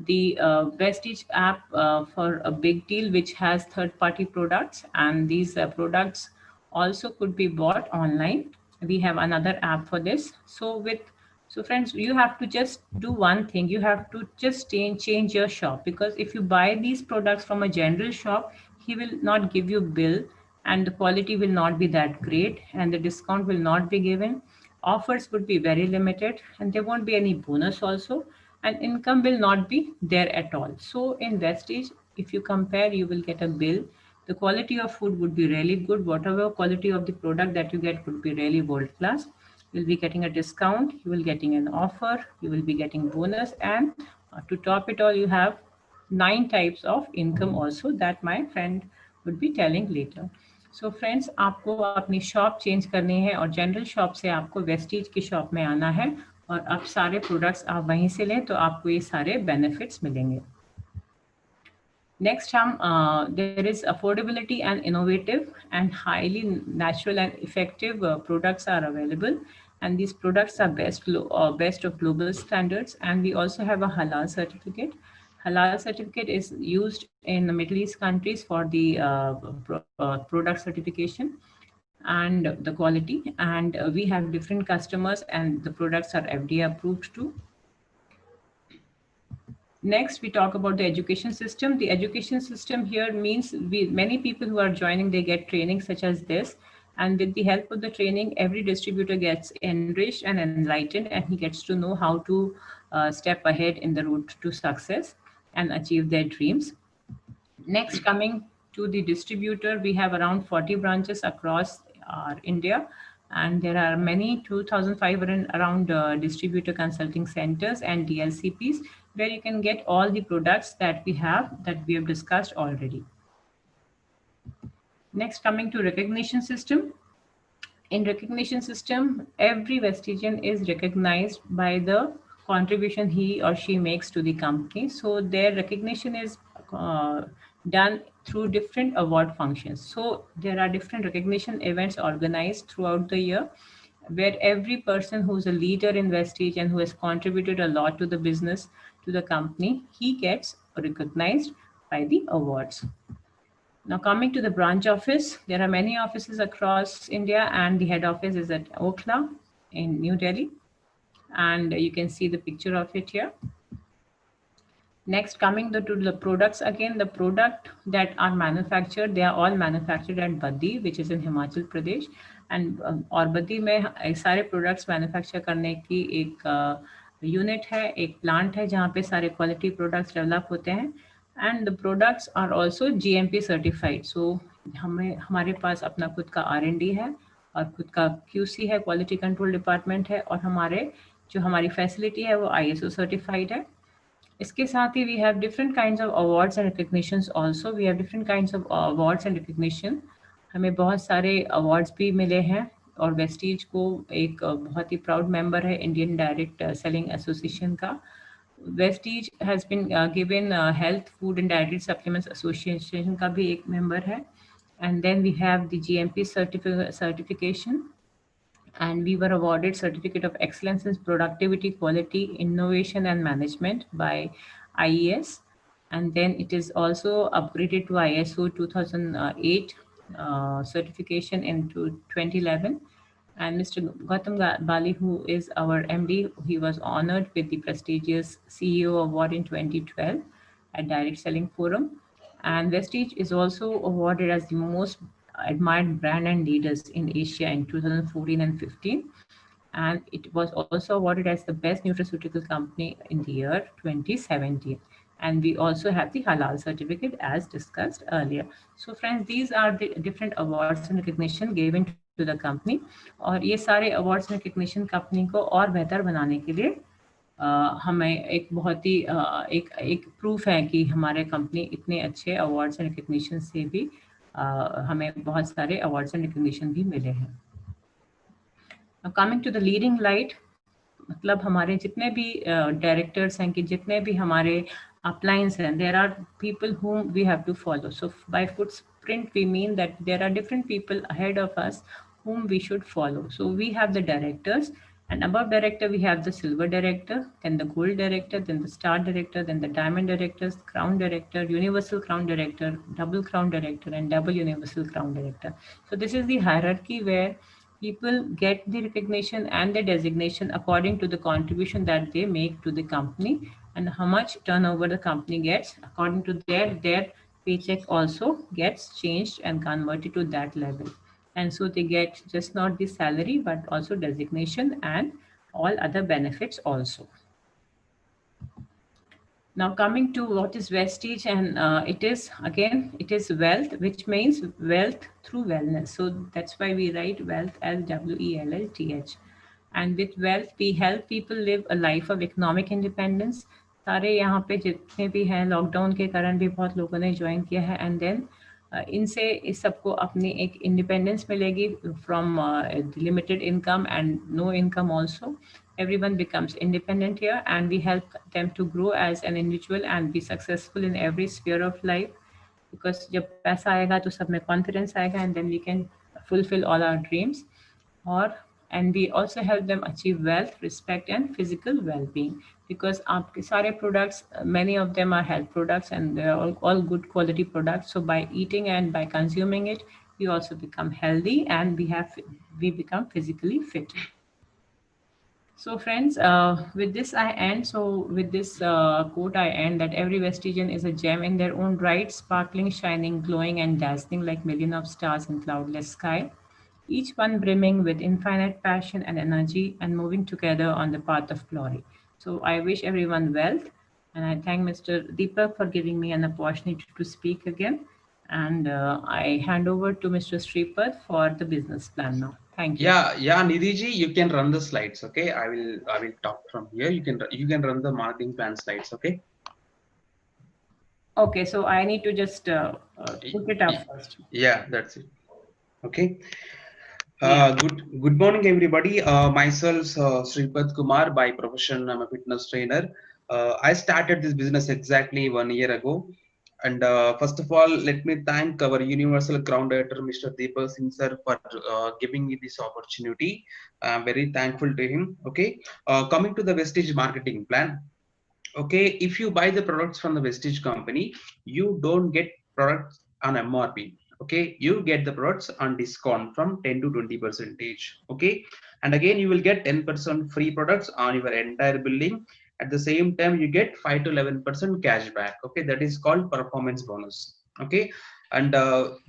The Vestige app for a big deal, which has third-party products, and these products also could be bought online. We have another app for this. So friends, you have to just do one thing. You have to just change your shop, because if you buy these products from a general shop, he will not give you bill, and the quality will not be that great, and the discount will not be given. Offers would be very limited, and there won't be any bonus also, and income will not be there at all. So in Vestige, if you compare, you will get a bill. The quality of food would be really good. Whatever quality of the product that you get would be really world class. You'll be getting a discount, you will getting an offer, you will be getting bonus, and to top it all, you have 9 types of income also that my friend would be telling later. So friends, आपको अपनी shop change करनी है और general shop से आपको Vestige की shop में आना है, और अब सारे प्रोडक्ट्स आप वहीं से लें तो आपको ये सारे बेनिफिट्स मिलेंगे। Next, there is affordability and innovative and highly natural and effective products are available. And these products are best of global standards. And we also have a halal certificate. Halal certificate is used in the Middle East countries for the product certification and the quality. And we have different customers, and the products are FDA approved too. Next, we talk about the education system. The education system here means many people who are joining, they get training such as this. And with the help of the training, every distributor gets enriched and enlightened, and he gets to know how to step ahead in the route to success and achieve their dreams. Next, coming to the distributor, we have around 40 branches across India. And there are many 2,500 around distributor consulting centers and DLCPs, where you can get all the products that we have discussed already. Next, coming to recognition system. In recognition system, every Vestigian is recognized by the contribution he or she makes to the company. So their recognition is done through different award functions. So there are different recognition events organized throughout the year, where every person who's a leader in Vestige and who has contributed a lot to the business, to the company, he gets recognized by the awards. Now coming to the branch office, there are many offices across India, and the head office is at Okhla in New Delhi. And you can see the picture of it here. Next, coming to the products, again, the product that are manufactured, they are all manufactured at Baddi, which is in Himachal Pradesh. And और बद्दी में सारे products manufacture करने की एक unit है, एक plant है जहाँ पे सारे क्वालिटी प्रोडक्ट्स डेवलप होते हैं, and the products are also GMP certified. So हमारे पास अपना खुद का R&D है और खुद का QC है, क्वालिटी कंट्रोल डिपार्टमेंट है, और हमारी फैसिलिटी है वो ISO सर्टिफाइड है. इसके साथ ही we have different kinds of awards and recognitions also. We have different kinds of awards and recognition. हमें बहुत सारे अवार्ड्स भी मिले हैं, और वेस्टीज को एक बहुत ही प्राउड मेंबर है इंडियन डायरेक्ट सेलिंग एसोसिएशन का. Vestige has been given health food and direct supplements association का भी एक मेंबर है. And then we have the GMP certification, and we were awarded Certificate of Excellence in Productivity, Quality, Innovation and Management by IES. And then it is also upgraded to ISO 2008 certification into 2011. And Mr. Gautam Bali, who is our MD, he was honored with the prestigious CEO Award in 2012. at Direct Selling Forum. And Vestige is also awarded as the most admired brand and leaders in Asia in 2014 and 15. And it was also awarded as the best nutraceutical company in the year 2017. And we also have the halal certificate as discussed earlier. So friends, these are the different awards and recognition given to the company. और ये सारे awards and recognition company को और बेहतर बनाने के लिए हमें एक बहुत ही एक प्रूफ है कि हमारे कंपनी इतने अच्छे अवार्ड्स एंड रिकग्निशन से भी हमें बहुत सारे अवार्ड्स एंड रिकग्निशन भी मिले हैं. Coming to the leading light, मतलब हमारे जितने भी डायरेक्टर्स हैं कि जितने भी हमारे uplines हैं, there are people whom we have to follow. So by footprint we mean that there are different people ahead of us whom we should follow. So we have the directors, and above director we have the silver director, then the gold director, then the star director, then the diamond directors, crown director, universal crown director, double crown director, and double universal crown director. So this is the hierarchy where people get the recognition and the designation according to the contribution that they make to the company and how much turnover the company gets. According to their paycheck also gets changed and converted to that level. And so they get just not the salary, but also designation and all other benefits also. Now coming to what is Vestige, and it is wealth, which means wealth through wellness. So that's why we write wealth as WELLTH. And with wealth, we help people live a life of economic independence. सारे यहाँ पे जितने भी हैं lockdown के कारण भी बहुत लोगों ने ज्वाइन किया है, एंड देन इनसे इस सबको अपनी एक इंडिपेंडेंस मिलेगी from limited income and no income also. Everyone becomes independent here, and we help them to grow as an individual and be successful in every sphere of life. Because जब पैसा आएगा तो सब में confidence आएगा, and then we can fulfill all our dreams. And we also help them achieve wealth, respect, and physical well-being. Because आपके सारे products, many of them are health products, and they are all good quality products. So by eating and by consuming it, we also become healthy, and we become physically fit. So friends, with this I end. So with this quote I end, that every Vestigian is a gem in their own right, sparkling, shining, glowing, and dazzling like million of stars in cloudless sky, each one brimming with infinite passion and energy and moving together on the path of glory. So I wish everyone wealth, and I thank Mr. Deepak for giving me an opportunity to speak again. And I hand over to Mr. Sripad for the business plan now. Thank you. Yeah, Nidhi ji, you can run the slides. Okay, I will talk from here. You can run the marketing plan slides. Okay. Okay, so I need to just put it up first. Yeah, that's it. Okay. Good morning, everybody. Myself, Sripad Kumar. By profession, I'm a fitness trainer. I started this business exactly 1 year ago. And first of all, let me thank our Universal Crown Director, Mr. Deepak Singh sir, for giving me this opportunity. I'm very thankful to him. Okay. Coming to the Vestige marketing plan. Okay, if you buy the products from the Vestige company, you don't get products on MRP. Okay, you get the products on discount from 10 to 20%. Okay, and again you will get 10% free products on your entire billing. At the same time, you get 5 to 11% cash back. Okay, that is called performance bonus. Okay, and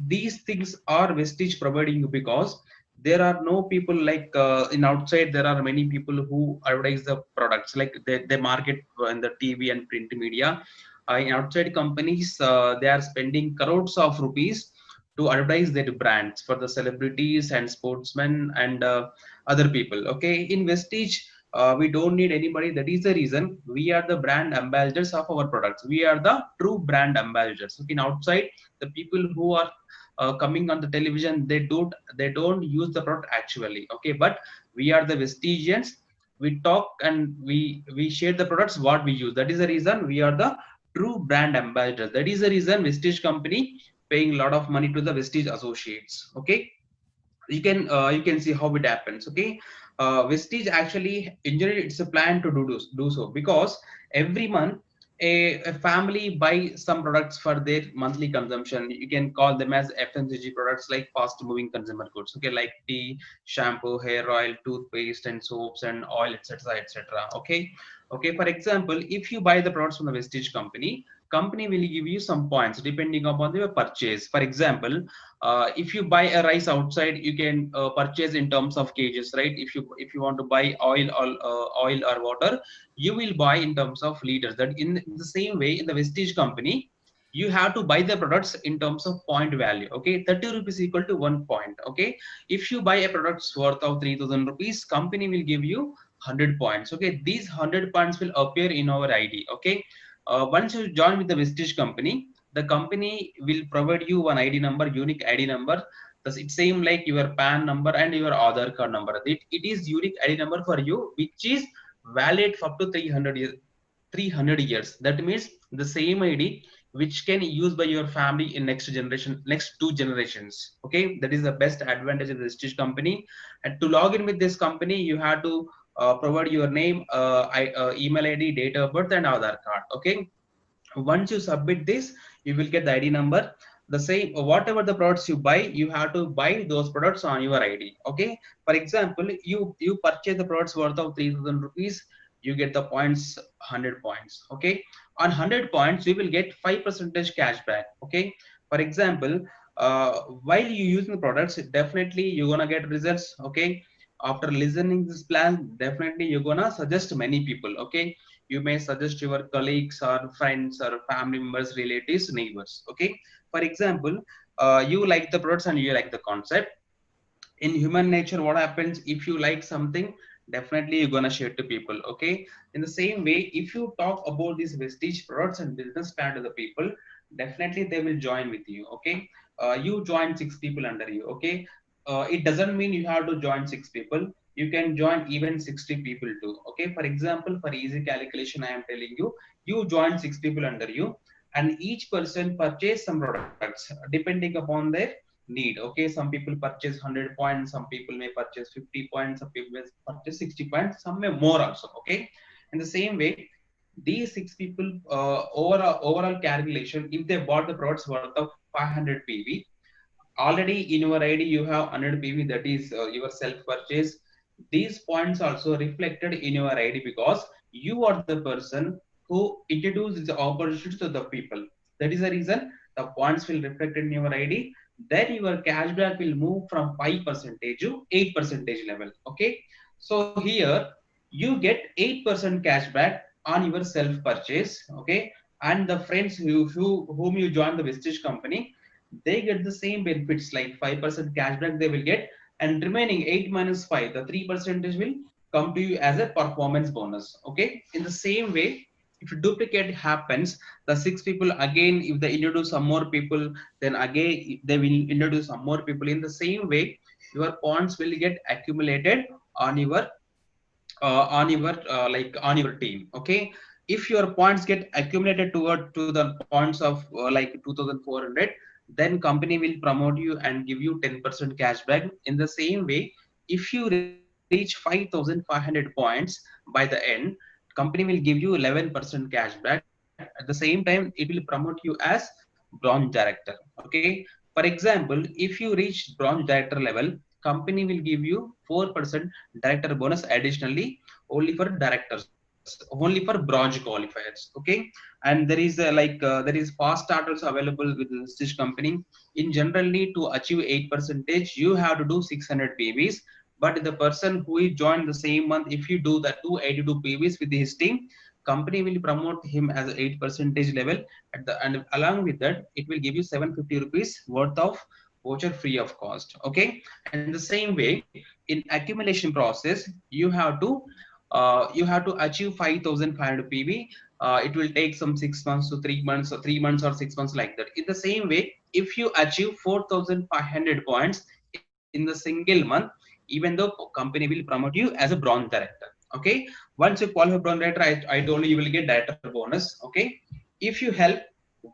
these things are Vestige providing you because there are no people like in outside. There are many people who advertise the products, like they market in the TV and print media. In outside companies, they are spending crores of rupees to advertise their brands for the celebrities and sportsmen and other people. Okay, in Vestige, we don't need anybody. That is the reason we are the brand ambassadors of our products. We are the true brand ambassadors. Okay, in outside, the people who are coming on the television, they don't use the product actually. Okay, but we are the Vestigians. We talk and we share the products what we use. That is the reason we are the true brand ambassadors. That is the reason Vestige company paying a lot of money to the Vestige associates. Okay, you can see how it happens. Okay, Vestige actually engineered it's a plan to do so because every month a family buy some products for their monthly consumption. You can call them as FMCG products, like fast moving consumer goods. Okay, like tea, shampoo, hair oil, toothpaste, and soaps and oil, etc., etc. Okay, for example, if you buy the products from the Vestige company, company will give you some points depending upon your purchase. For example, if you buy a rice outside, you can purchase in terms of kgs, right? If you want to buy oil or water, you will buy in terms of liters. That in the same way, in the Vestige company, you have to buy the products in terms of point value. Okay, 30 rupees equal to 1 point. Okay, if you buy a product's worth of 3,000 rupees, company will give you 100 points. Okay, these 100 points will appear in our ID. Okay, once you join with the Vestige company, the company will provide you one ID number, unique ID number. It's same like your PAN number and your Aadhaar card number. It is unique ID number for you, which is valid for up to 300 years. 300 years. That means the same ID which can use by your family in next 2 generations. Okay, that is the best advantage of the Vestige company. And to log in with this company, you have to provide your name, email ID, date of birth, and Aadhaar card. Okay, once you submit this, you will get the ID number. The same, whatever the products you buy, you have to buy those products on your ID. Okay, for example, you purchase the products worth of 3,000 rupees, you get the points, 100 points. Okay, on 100 points you will get 5% cash back. Okay, for example, while you using the products, definitely you're gonna get results. Okay, after listening this plan, definitely you're gonna suggest many people. Okay, you may suggest your colleagues or friends or family members, relatives, neighbors. Okay, for example, you like the products and you like the concept. In human nature, what happens, if you like something, definitely you're gonna share to people. Okay, in the same way, if you talk about these Vestige products and business plan to the people, definitely they will join with you. Okay, you join 6 people under you. Okay, it doesn't mean you have to join 6 people, you can join even 60 people too. Okay, for example, for easy calculation, I am telling you, you join 6 people under you, and each person purchase some products depending upon their need. Okay, some people purchase 100 points, some people may purchase 50 points, some people may purchase 60 points, some may more also. Okay, in the same way, these 6 people, overall calculation, if they bought the products worth of 500 PV, already in your ID you have 100 PV, that is your self purchase. These points also reflected in your ID because you are the person who introduced the opportunity to the people. That is the reason the points will reflect in your ID. Then your cashback will move from 5% to 8% level. Okay, so here you get 8% cashback on your self purchase. Okay, and the friends whom you join the Vestige company, they get the same benefits like 5% cashback they will get, and remaining 8 minus 5, the 3% will come to you as a performance bonus. Okay, in the same way, if duplicate happens, the 6 people again, if they introduce some more people, then again they will introduce some more people. In the same way, your points will get accumulated on your on your team. Okay, if your points get accumulated to the points of like 2,400, then company will promote you and give you 10% cashback. In the same way, if you reach 5,500 points by the end, company will give you 11% cashback. At the same time, it will promote you as bronze director. Okay, for example, if you reach bronze director level, company will give you 4% director bonus additionally, only for directors, only for bronze qualifiers. Okay, and there is there is fast starters available with the Stitch company. In generally, to achieve 8%, you have to do 600 PVs. But the person who is joined the same month, if you do the 282 PVs with his team, company will promote him as 8% level. And along with that, it will give you 750 rupees worth of voucher free of cost. Okay, and the same way, in accumulation process, you have to achieve 5,500 PV. It will take some 6 months to 3 months, or 3 months or 6 months, like that. In the same way, if you achieve 4,500 points in the single month, even though company will promote you as a bronze director. Okay, once you qualify bronze director, I told you will get director bonus. Okay, if you help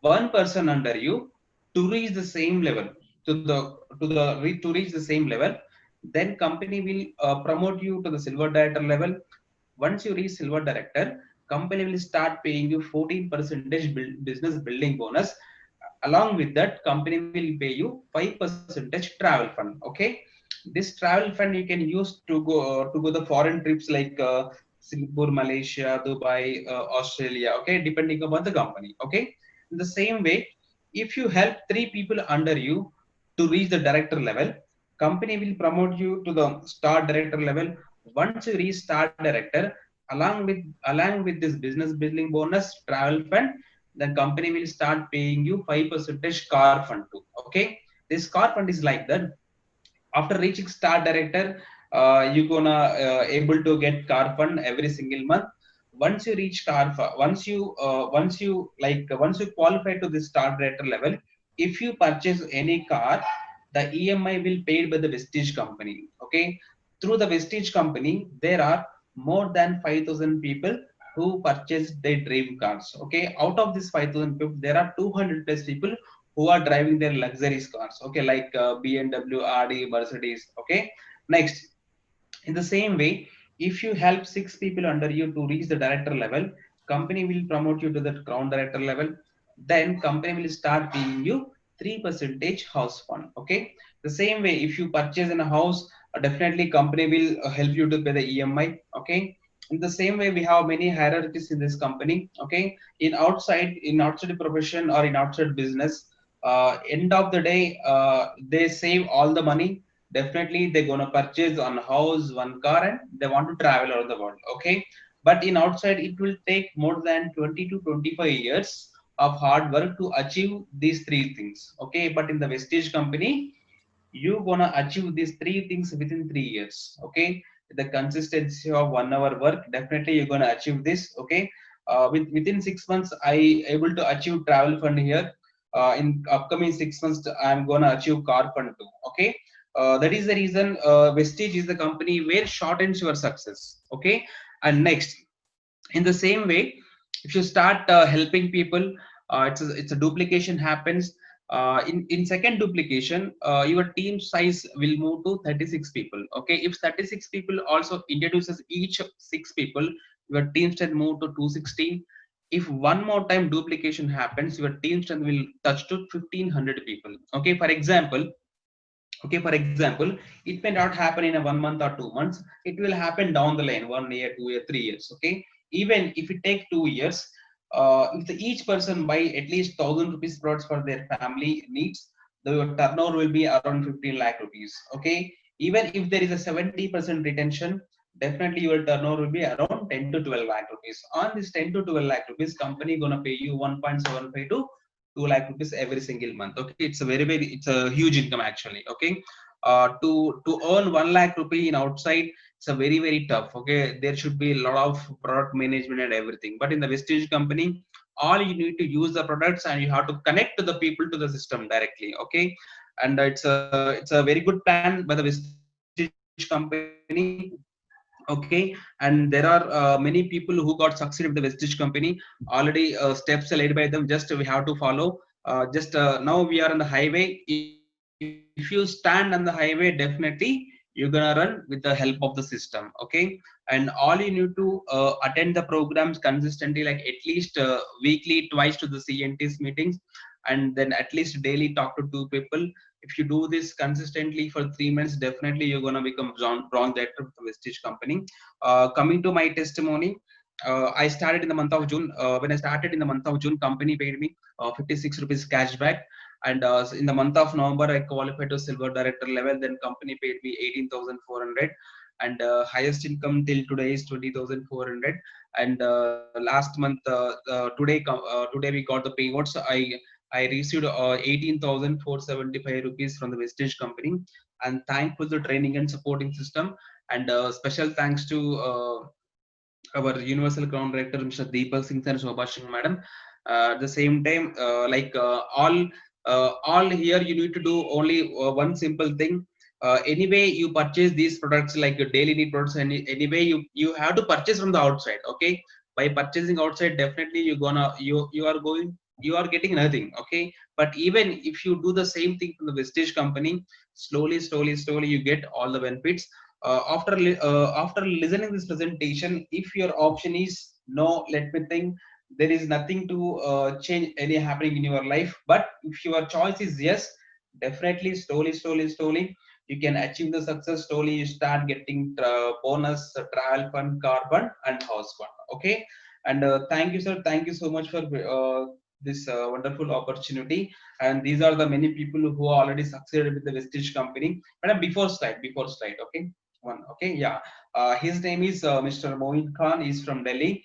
one person under you to reach the same level, to reach the same level, then company will promote you to the silver director level. Once you reach silver director, company will start paying you 14% business building bonus. Along with that, company will pay you 5% travel fund. Okay, this travel fund you can use to go the foreign trips like Singapore, Malaysia, Dubai, Australia, okay, depending upon the company, okay. In the same way, if you help 3 people under you to reach the director level, company will promote you to the star director level. Once you reach star director, along with this business building bonus travel fund, the company will start paying you 5% car fund too, okay. This car fund is like that. After reaching star director, you gonna able to get car fund every single month. Once you reach once you qualify to the star director level, if you purchase any car, the EMI will paid by the Vestige company, okay. Through the Vestige company, there are more than 5,000 people who purchased their dream cars, okay. Out of this 5,000 people, there are 200 plus people who are driving their luxuries cars, okay, like BMW, Audi, Mercedes, okay. Next, in the same way, if you help 6 people under you to reach the director level, company will promote you to the ground director level. Then company will start paying you 3% house fund, okay. The same way, if you purchase in a house, definitely company will help you to pay the EMI, okay. In the same way, we have many hierarchies in this company, okay. In outside profession or in outside business, end of the day, they save all the money. Definitely they're gonna purchase one house, one car, and they want to travel around the world, okay. But in outside, it will take more than 20 to 25 years of hard work to achieve these 3 things, okay. But in the Vestige company, you gonna achieve these 3 things within 3 years, okay. The consistency of 1 hour work, definitely you're gonna achieve this, okay. Within 6 months, I able to achieve travel fund here. In upcoming 6 months, I'm gonna achieve car fund too, okay. That is the reason Vestige is the company where shortens your success, okay. And next, in the same way, if you start helping people, it's a duplication happens. In second duplication, your team size will move to 36 people, okay. If 36 people also introduces each 6 people, your team strength move to 216. If one more time duplication happens, your team strength will touch to 1500 people, okay. For example, it may not happen in a 1 month or 2 months. It will happen down the line, 1 year, 2 year, 3 years, okay. Even if it take 2 years, if each person buy at least 1,000 rupees products for their family needs, the turnover will be around 15 lakh rupees, okay. Even if there is a 70% retention, definitely your turnover will be around 10 to 12 lakh rupees. On this 10 to 12 lakh rupees, company gonna pay you 1.75 to 2 lakh rupees every single month, okay. It's a huge income actually, okay. To earn 1 lakh rupee in outside, it's a very tough, okay. There should be a lot of product management and everything, but in the Vestige company, all you need to use the products and you have to connect to the people to the system directly, okay. And it's a very good plan by the Vestige company, okay. And there are many people who got succeeded with the Vestige company already. Steps are laid by them, just we have to follow. Just now we are on the highway. If you stand on the highway, definitely you're gonna run with the help of the system, okay. And all you need to attend the programs consistently, like at least weekly twice to the CNTs meetings, and then at least daily talk to 2 people. If you do this consistently for 3 months, definitely you're gonna become bronze director of the Vestige company. Coming to my testimony, I started in the month of June. When I started in the month of June, company paid me 56 rupees cashback. And in the month of November, I qualified to silver director level. Then company paid me 18,400. And highest income till today is 20,400. And last month, today we got the payouts. I received 18,475 rupees from the Vestige company. And thankful to training and supporting system. And special thanks to our Universal Crown Director, Mr. Deepak Singh and Shobha Singh Madam. At the same time, all here you need to do only one simple thing. Anyway, you purchase these products like your daily need products, and anyway you have to purchase from the outside. Okay, by purchasing outside, definitely you are getting nothing. Okay, but even if you do the same thing from the Vestige company, slowly you get all the benefits. After listening this presentation, if your option is no, let me think, there is nothing to change any happening in your life. But if your choice is yes, definitely slowly You can achieve the success slowly. You start getting bonus, travel fund, car fund, and house fund. Okay. And thank you, sir. Thank you so much for this wonderful opportunity. And these are the many people who already succeeded with the Vestige company. Madam, before slide. Okay. One. Okay. Yeah. His name is Mr. Moin Khan. He's from Delhi.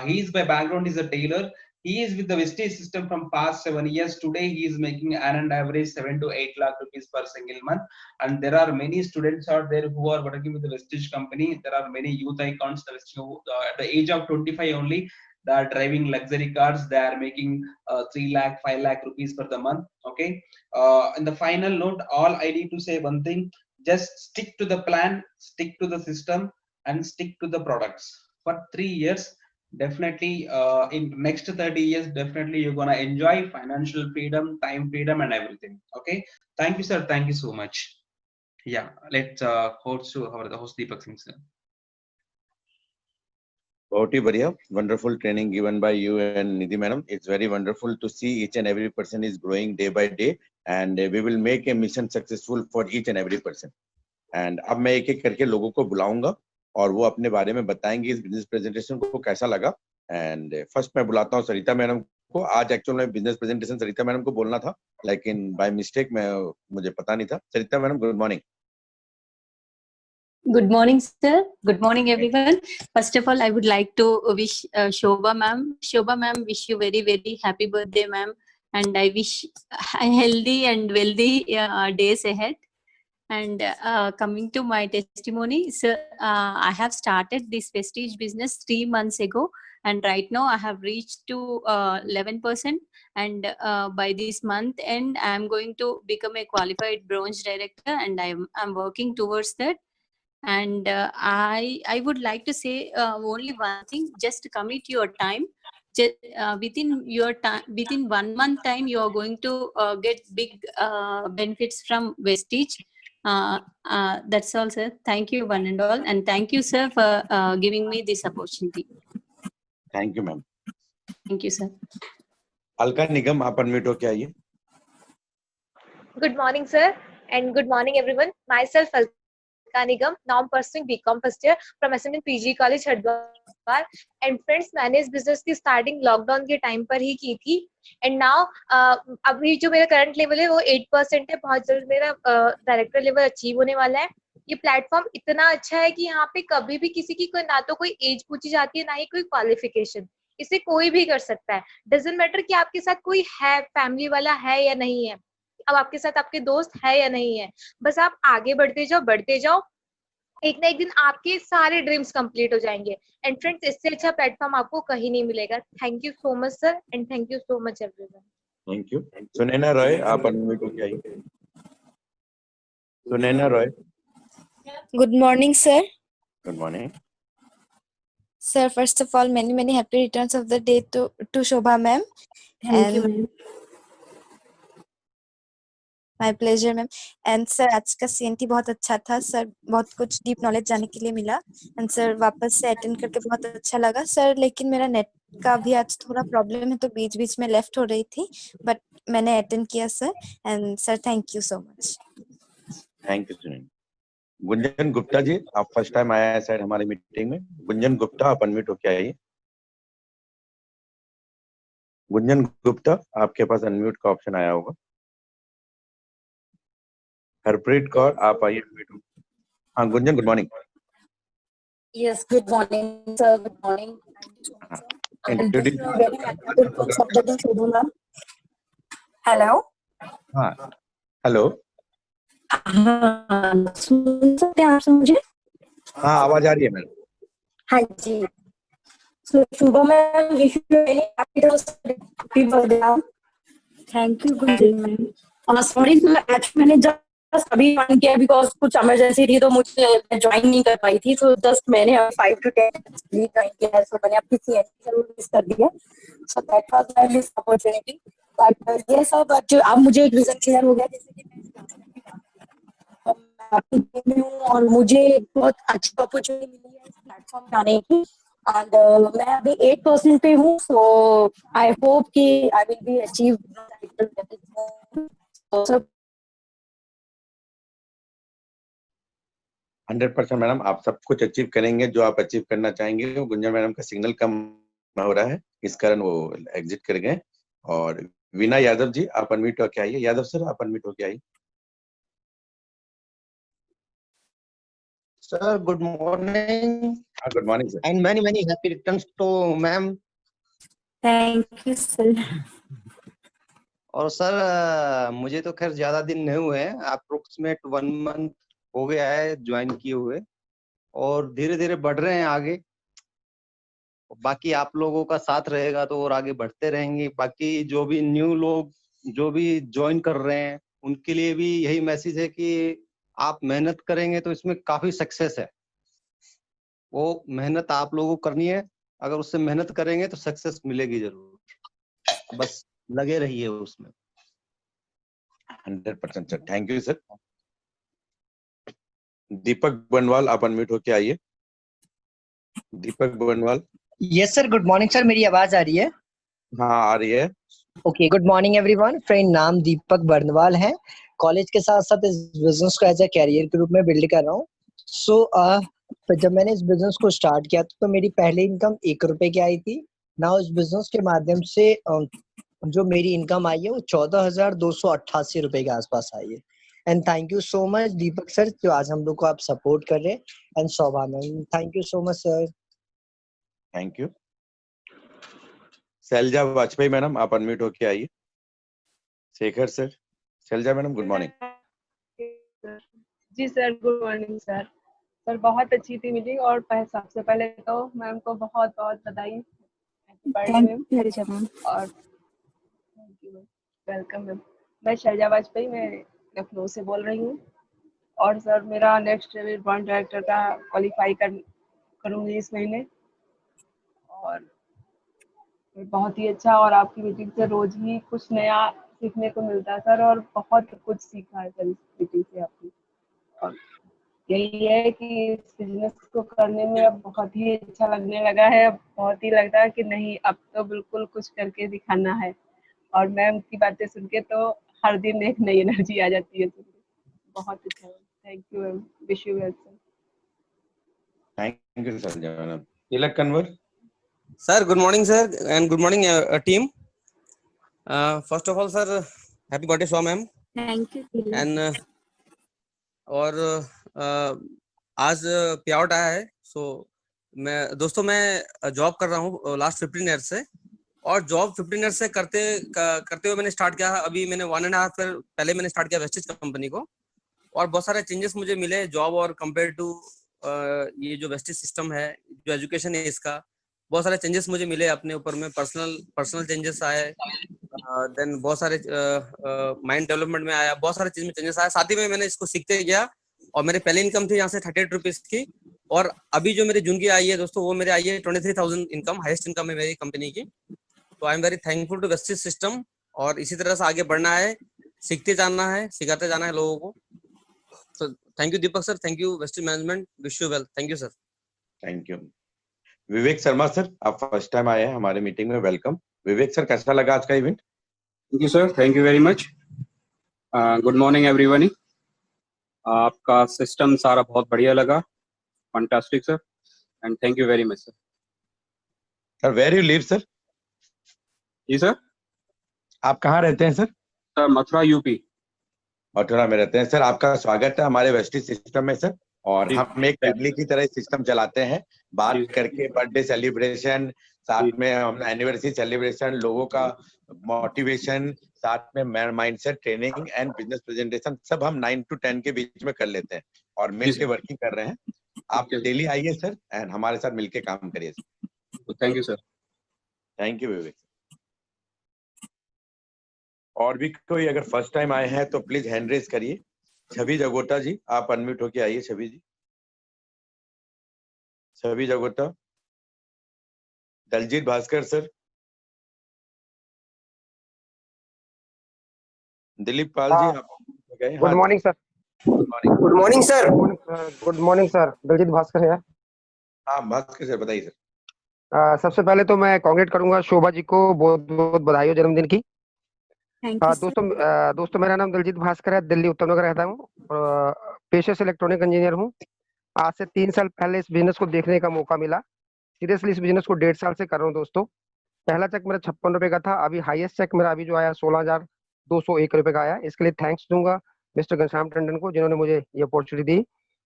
He is by background is a tailor. He is with the Vestige system from past 7 years. Today he is making an average 7 to 8 lakh rupees per single month. And there are many students out there who are working with the Vestige company. There are many youth icons. At the age of 25 only, they are driving luxury cars. They are making 3 lakh, 5 lakh rupees for the month. Okay. In the final note, all I need to say one thing: just stick to the plan, stick to the system, and stick to the products for 3 years. Definitely in next 30 years, definitely you're gonna enjoy financial freedom, time freedom, and everything. Okay. Thank you, sir. Thank you so much. Yeah, let's host to our the host Deepak Singh, sir. बहुत ही बढ़िया, wonderful training given by you and Nidhi madam. It's very wonderful to see each and every person is growing day by day, and we will make a mission successful for each and every person. And अब मैं एक एक करके लोगों को बुलाऊंगा और वो अपने बारे में बताएंगे इस बिजनेस प्रेजेंटेशन को कैसा लगा. एंड फर्स्ट मैं बुलाता हूँ सरिता मैडम को. आज एक्चुअल में बिजनेस प्रेजेंटेशन सरिता मैडम को बोलना था, लेकिन बाय मिस्टेक मुझे पता नहीं था. Sarita madam, good morning. Good morning, sir. Good morning, everyone. First of all, I would like to wish Shobha ma'am. Shobha ma'am, wish you very, very happy birthday, ma'am. And I wish healthy and wealthy days ahead. And coming to my testimony, sir, I have started this Vestige business 3 months ago. And right now I have reached to 11%. And by this month end, I am going to become a qualified bronze director, and I'm working towards that. And I would like to say only one thing: just commit your time. Within your time, within 1 month time, you are going to get big benefits from Vestige. That's all, sir. Thank you, one and all, and thank you, sir, for giving me this opportunity. Thank you ma'am. Thank you, sir. Alka Nigam, आप unmute होके आइए. Good morning, sir, and good morning, everyone. Myself, Alka Nigam. Now I'm pursuing BCom first year from SMN PG College, Haridwar. And friends, मैंने इस business की starting lockdown के time पर ही की थी. एंड नाउ अभी जो मेरा करंट लेवल है वो 8% है. बहुत जल्द मेरा डायरेक्टर लेवल अचीव होने वाला है. ये प्लेटफॉर्म इतना अच्छा है कि यहाँ पे कभी भी किसी की कोई ना तो कोई एज पूछी जाती है, ना ही कोई क्वालिफिकेशन. इसे कोई भी कर सकता है. डजंट मैटर कि आपके साथ कोई है, फैमिली वाला है या नहीं है, अब आपके साथ आपके दोस्त है या नहीं है, बस आप आगे बढ़ते जाओ. एक ना एक दिन आपके सारे ड्रीम्स कंप्लीट हो जाएंगे. एंड फ्रेंड्स, इससे अच्छा प्लेटफॉर्म आपको कहीं नहीं मिलेगा. Thank you so much sir, and thank you so much everyone. Thank you. Sunaina Roy, आप अनम्यूट होके आइए. Sunaina Roy. Good morning, sir. Good morning. Sir, first of all, many happy returns of the day to Shobha ma'am. Thank you, ma'am. My pleasure, ma'am. And sir, आज का CNT बहुत अच्छा था sir. बहुत कुछ डीप नॉलेज जाने के लिए मिला. एंड सर, वापस से अटेंड करके बहुत अच्छा लगा सर. लेकिन मेरा नेट का भी आज थोड़ा प्रॉब्लम है, तो बीच में लेफ्ट हो रही थी, बट मैंने अटेंड किया sir. And sir, thank you so much. Thank you Sunaina. Gunjan Gupta ji, आप फर्स्ट टाइम आया है शायद हमारी मीटिंग में. गुंजन गुप्ता, आप अनम्यूट होके आइए. गुंजन गुप्ता, आपके पास अनम्यूट का ऑप्शन आया होगा. हरप्रीत कौर, आप आइए अनम्यूट. हाँ Gunjan, good morning. Yes, good morning, sir. Good morning. Introduce. Very happy to talk about the Shobha ma'am. Hello. हाँ हेलो. हाँ, सुन सकते हैं आप मुझे? हाँ आवाज आ रही है मैडम. हाँ जी. So Shobha ma'am, wish you very happy birthday. Thank you Gunjan ma'am. Sorry sir, actually मैंने जस्ट अभी ज्वाइन किया बिकॉज कुछ इमरजेंसी थी, तो मुझे ज्वाइन नहीं कर पाई थी. तो जस्ट मैंने 5 to 10 ज्वाइन किया है. सो मैंने आपकी CNT जरूर मिस कर दी है. So that was my miss opportunity. But ये सब अब मुझे एक रीजन क्लियर हो गया, जैसे कि मैं आपकी टीम में हूँ और मुझे बहुत अच्छी अपॉर्चुनिटी मिली है इस प्लेटफॉर्म पे आने की. एंड मैं अभी 8% पे हूँ. सो आई होप कि I will be achieve. 100% madam, आप सब कुछ अचीव करेंगे जो आप अचीव करना चाहेंगे। वो गुंजन मैडम का सिग्नल कम हो रहा है, इस कारण वो एग्जिट कर गए। और वीना यादव जी, आप अनम्यूट होके आइए। यादव सर, आप अनम्यूट होके आइए। Sir, good morning good morning sir. and many happy returns to ma'am. Thank you sir. और सर मुझे तो खैर ज्यादा दिन नहीं हुए हैं, अप्रोक्सीमेट 1 मंथ हो गया है ज्वाइन किए हुए, और धीरे धीरे बढ़ रहे हैं आगे। बाकी आप लोगों का साथ रहेगा तो और आगे बढ़ते रहेंगे। बाकी जो भी न्यू लोग जो भी ज्वाइन कर रहे हैं उनके लिए भी यही मैसेज है कि आप मेहनत करेंगे तो इसमें काफी सक्सेस है। वो मेहनत आप लोगों को करनी है, अगर उससे मेहनत करेंगे तो सक्सेस मिलेगी जरूर, बस लगे रहिए उसमें। 100% सर, थैंक यू सर। दीपक बनवाल, आप अनम्यूट होके आइए। दीपक बनवाल। Yes sir, good morning sir. मेरी आवाज आ रही है? हाँ, आ रही है। Okay, good morning everyone. Friend, नाम दीपक बर्नवाल है। कॉलेज के साथ साथ इस बिजनेस को एज ए कैरियर के रूप में बिल्ड कर रहा हूँ। जब मैंने इस बिजनेस को स्टार्ट किया तो मेरी पहली इनकम 1 रुपए की आई थी। नाउ इस बिजनेस के माध्यम से जो मेरी इनकम आई है वो 14,288 रुपए के आसपास आई है। And thank you so much Deepak sir, जो आज हम लोग को आप सपोर्ट कर रहे हैं। And Shobha ma'am, thank you so much sir. Thank you. Shailja Vajpayee madam, आप अनम्यूट होके आइए। Shekhar sir. Shailja madam, good morning. जी sir, good morning sir. Sir बहुत अच्छी थी मीटिंग, और सबसे पहले तो मैम को बहुत बहुत बधाई। Thank you ma'am. और वेलकम मैम। मैं शैलजा वाजपेयी, मैं लखनऊ से बोल रही हूँ। और सर मेरा नेक्स्ट बॉन्ड डायरेक्टर का क्वालिफाई करूँगी इस महीने। और बहुत ही अच्छा, और आपकी मीटिंग से रोज ही कुछ नया सीखने को मिलता है सर, और बहुत कुछ सीखा है सर इस मीटिंग से आपकी। और यही है कि इस बिजनेस को करने में अब बहुत ही अच्छा लगने लगा है। अब बहुत ही लगता है कि नहीं, अब तो बिल्कुल कुछ करके दिखाना है। और मैम की बातें सुन के तो हर दिन एक नई एनर्जी आ जाती है सुन के। बहुत अच्छा। Thank you ma'am, wish you well sir. Thank you Shailaja madam. Tilak Kanwar. Sir, good morning, sir, and good morning, team. First of all, sir, happy birthday, Shwa ma'am. Thank you. And और आज पे आउट आया है। सो मैं जॉब कर रहा हूँ last 15 year से, और जॉब 15 ईयर से करते हुए मैंने स्टार्ट किया। अभी मैंने 1.5 ईयर पहले मैंने स्टार्ट किया वेस्टेज कंपनी को, और बहुत सारे चेंजेस मुझे मिले जॉब और कंपेयर टू ये जो वेस्टेज सिस्टम है, जो एजुकेशन है, इसका बहुत सारे चेंजेस मुझे मिले अपने ऊपर में। पर्सनल चेंजेस आए, देन बहुत सारे माइंड डेवलपमेंट में आया, बहुत सारे चीज में चेंजेस आया। साथ ही में मैंने इसको सीखते गया, और मेरी पहली इनकम थी यहाँ से 38 रुपीज की, और अभी जो मेरी जून की आई है दोस्तों, वो मेरे आई है 23,000 इनकम, हाईएस्ट इनकम है मेरी कंपनी की। तो I am very thankful to Vestige system, और इसी तरह से आगे बढ़ना है, सीखते जाना है, सिखाते जाना है लोगों को। तो thank you Deepak sir, thank you wastage management, wish you well. Thank you sir. Thank you. Vivek Sharma sir, आप फर्स्ट टाइम आए हैं हमारे मीटिंग में, वेलकम। विवेक सर, कैसा लगा आज का event? Thank you sir, thank you very much. Good morning everyone. आपका सिस्टम सारा बहुत बढ़िया लगा, fantastic sir, and thank you very much sir. Sir, where you live sir? जी सर। आप कहाँ रहते हैं sir? Sir, Mathura UP. Mathura में रहते हैं सर। आपका स्वागत है हमारे वेस्टेज सिस्टम में सर। और हम एक फैमिली की तरह सिस्टम चलाते हैं, बात करके बर्थडे सेलिब्रेशन, साथ में हम एनिवर्सरी सेलिब्रेशन, लोगों का मोटिवेशन, साथ में mindset training and business presentation, सब हम 9 to 10 के बीच में कर लेते हैं, और मिलके वर्किंग कर रहे हैं। आप डेली आइए सर, एंड हमारे साथ मिलके काम करिए sir. Thank you sir. Thank you Vivek. और भी कोई अगर फर्स्ट टाइम आए हैं तो प्लीज हैंड रेज करिए। छवि जगोटा जी, आप अनम्यूट होके आइए। छवि जी। छवि जगोटा। दलजीत भास्कर सर। दिलीप पाल जी, आप good morning sir. Good morning sir. Good morning sir, Daljeet Bhaskar है। हाँ भास्कर सर, बताइए सर। सबसे पहले तो मैं कांग्रेट करूंगा शोभा जी को, बहुत बहुत बधाई हो जन्मदिन की। दोस्तों मेरा नाम दलजीत भास्कर है, दिल्ली उत्तर नगर रहता हूँ, और पेशे से इलेक्ट्रॉनिक इंजीनियर हूँ। आज से 3 साल पहले इस बिजनेस को देखने का मौका मिला। सीरियसली इस बिजनेस को 1.5 साल से कर रहा हूँ दोस्तों। पहला चेक मेरा 56 रुपए का था, अभी हाईएस्ट चेक मेरा अभी जो आया 16,201 रुपए का आया। इसके लिए थैंक्स दूंगा मिस्टर घनश्याम टंडन को जिन्होंने मुझे ये अपॉर्चुनिटी दी,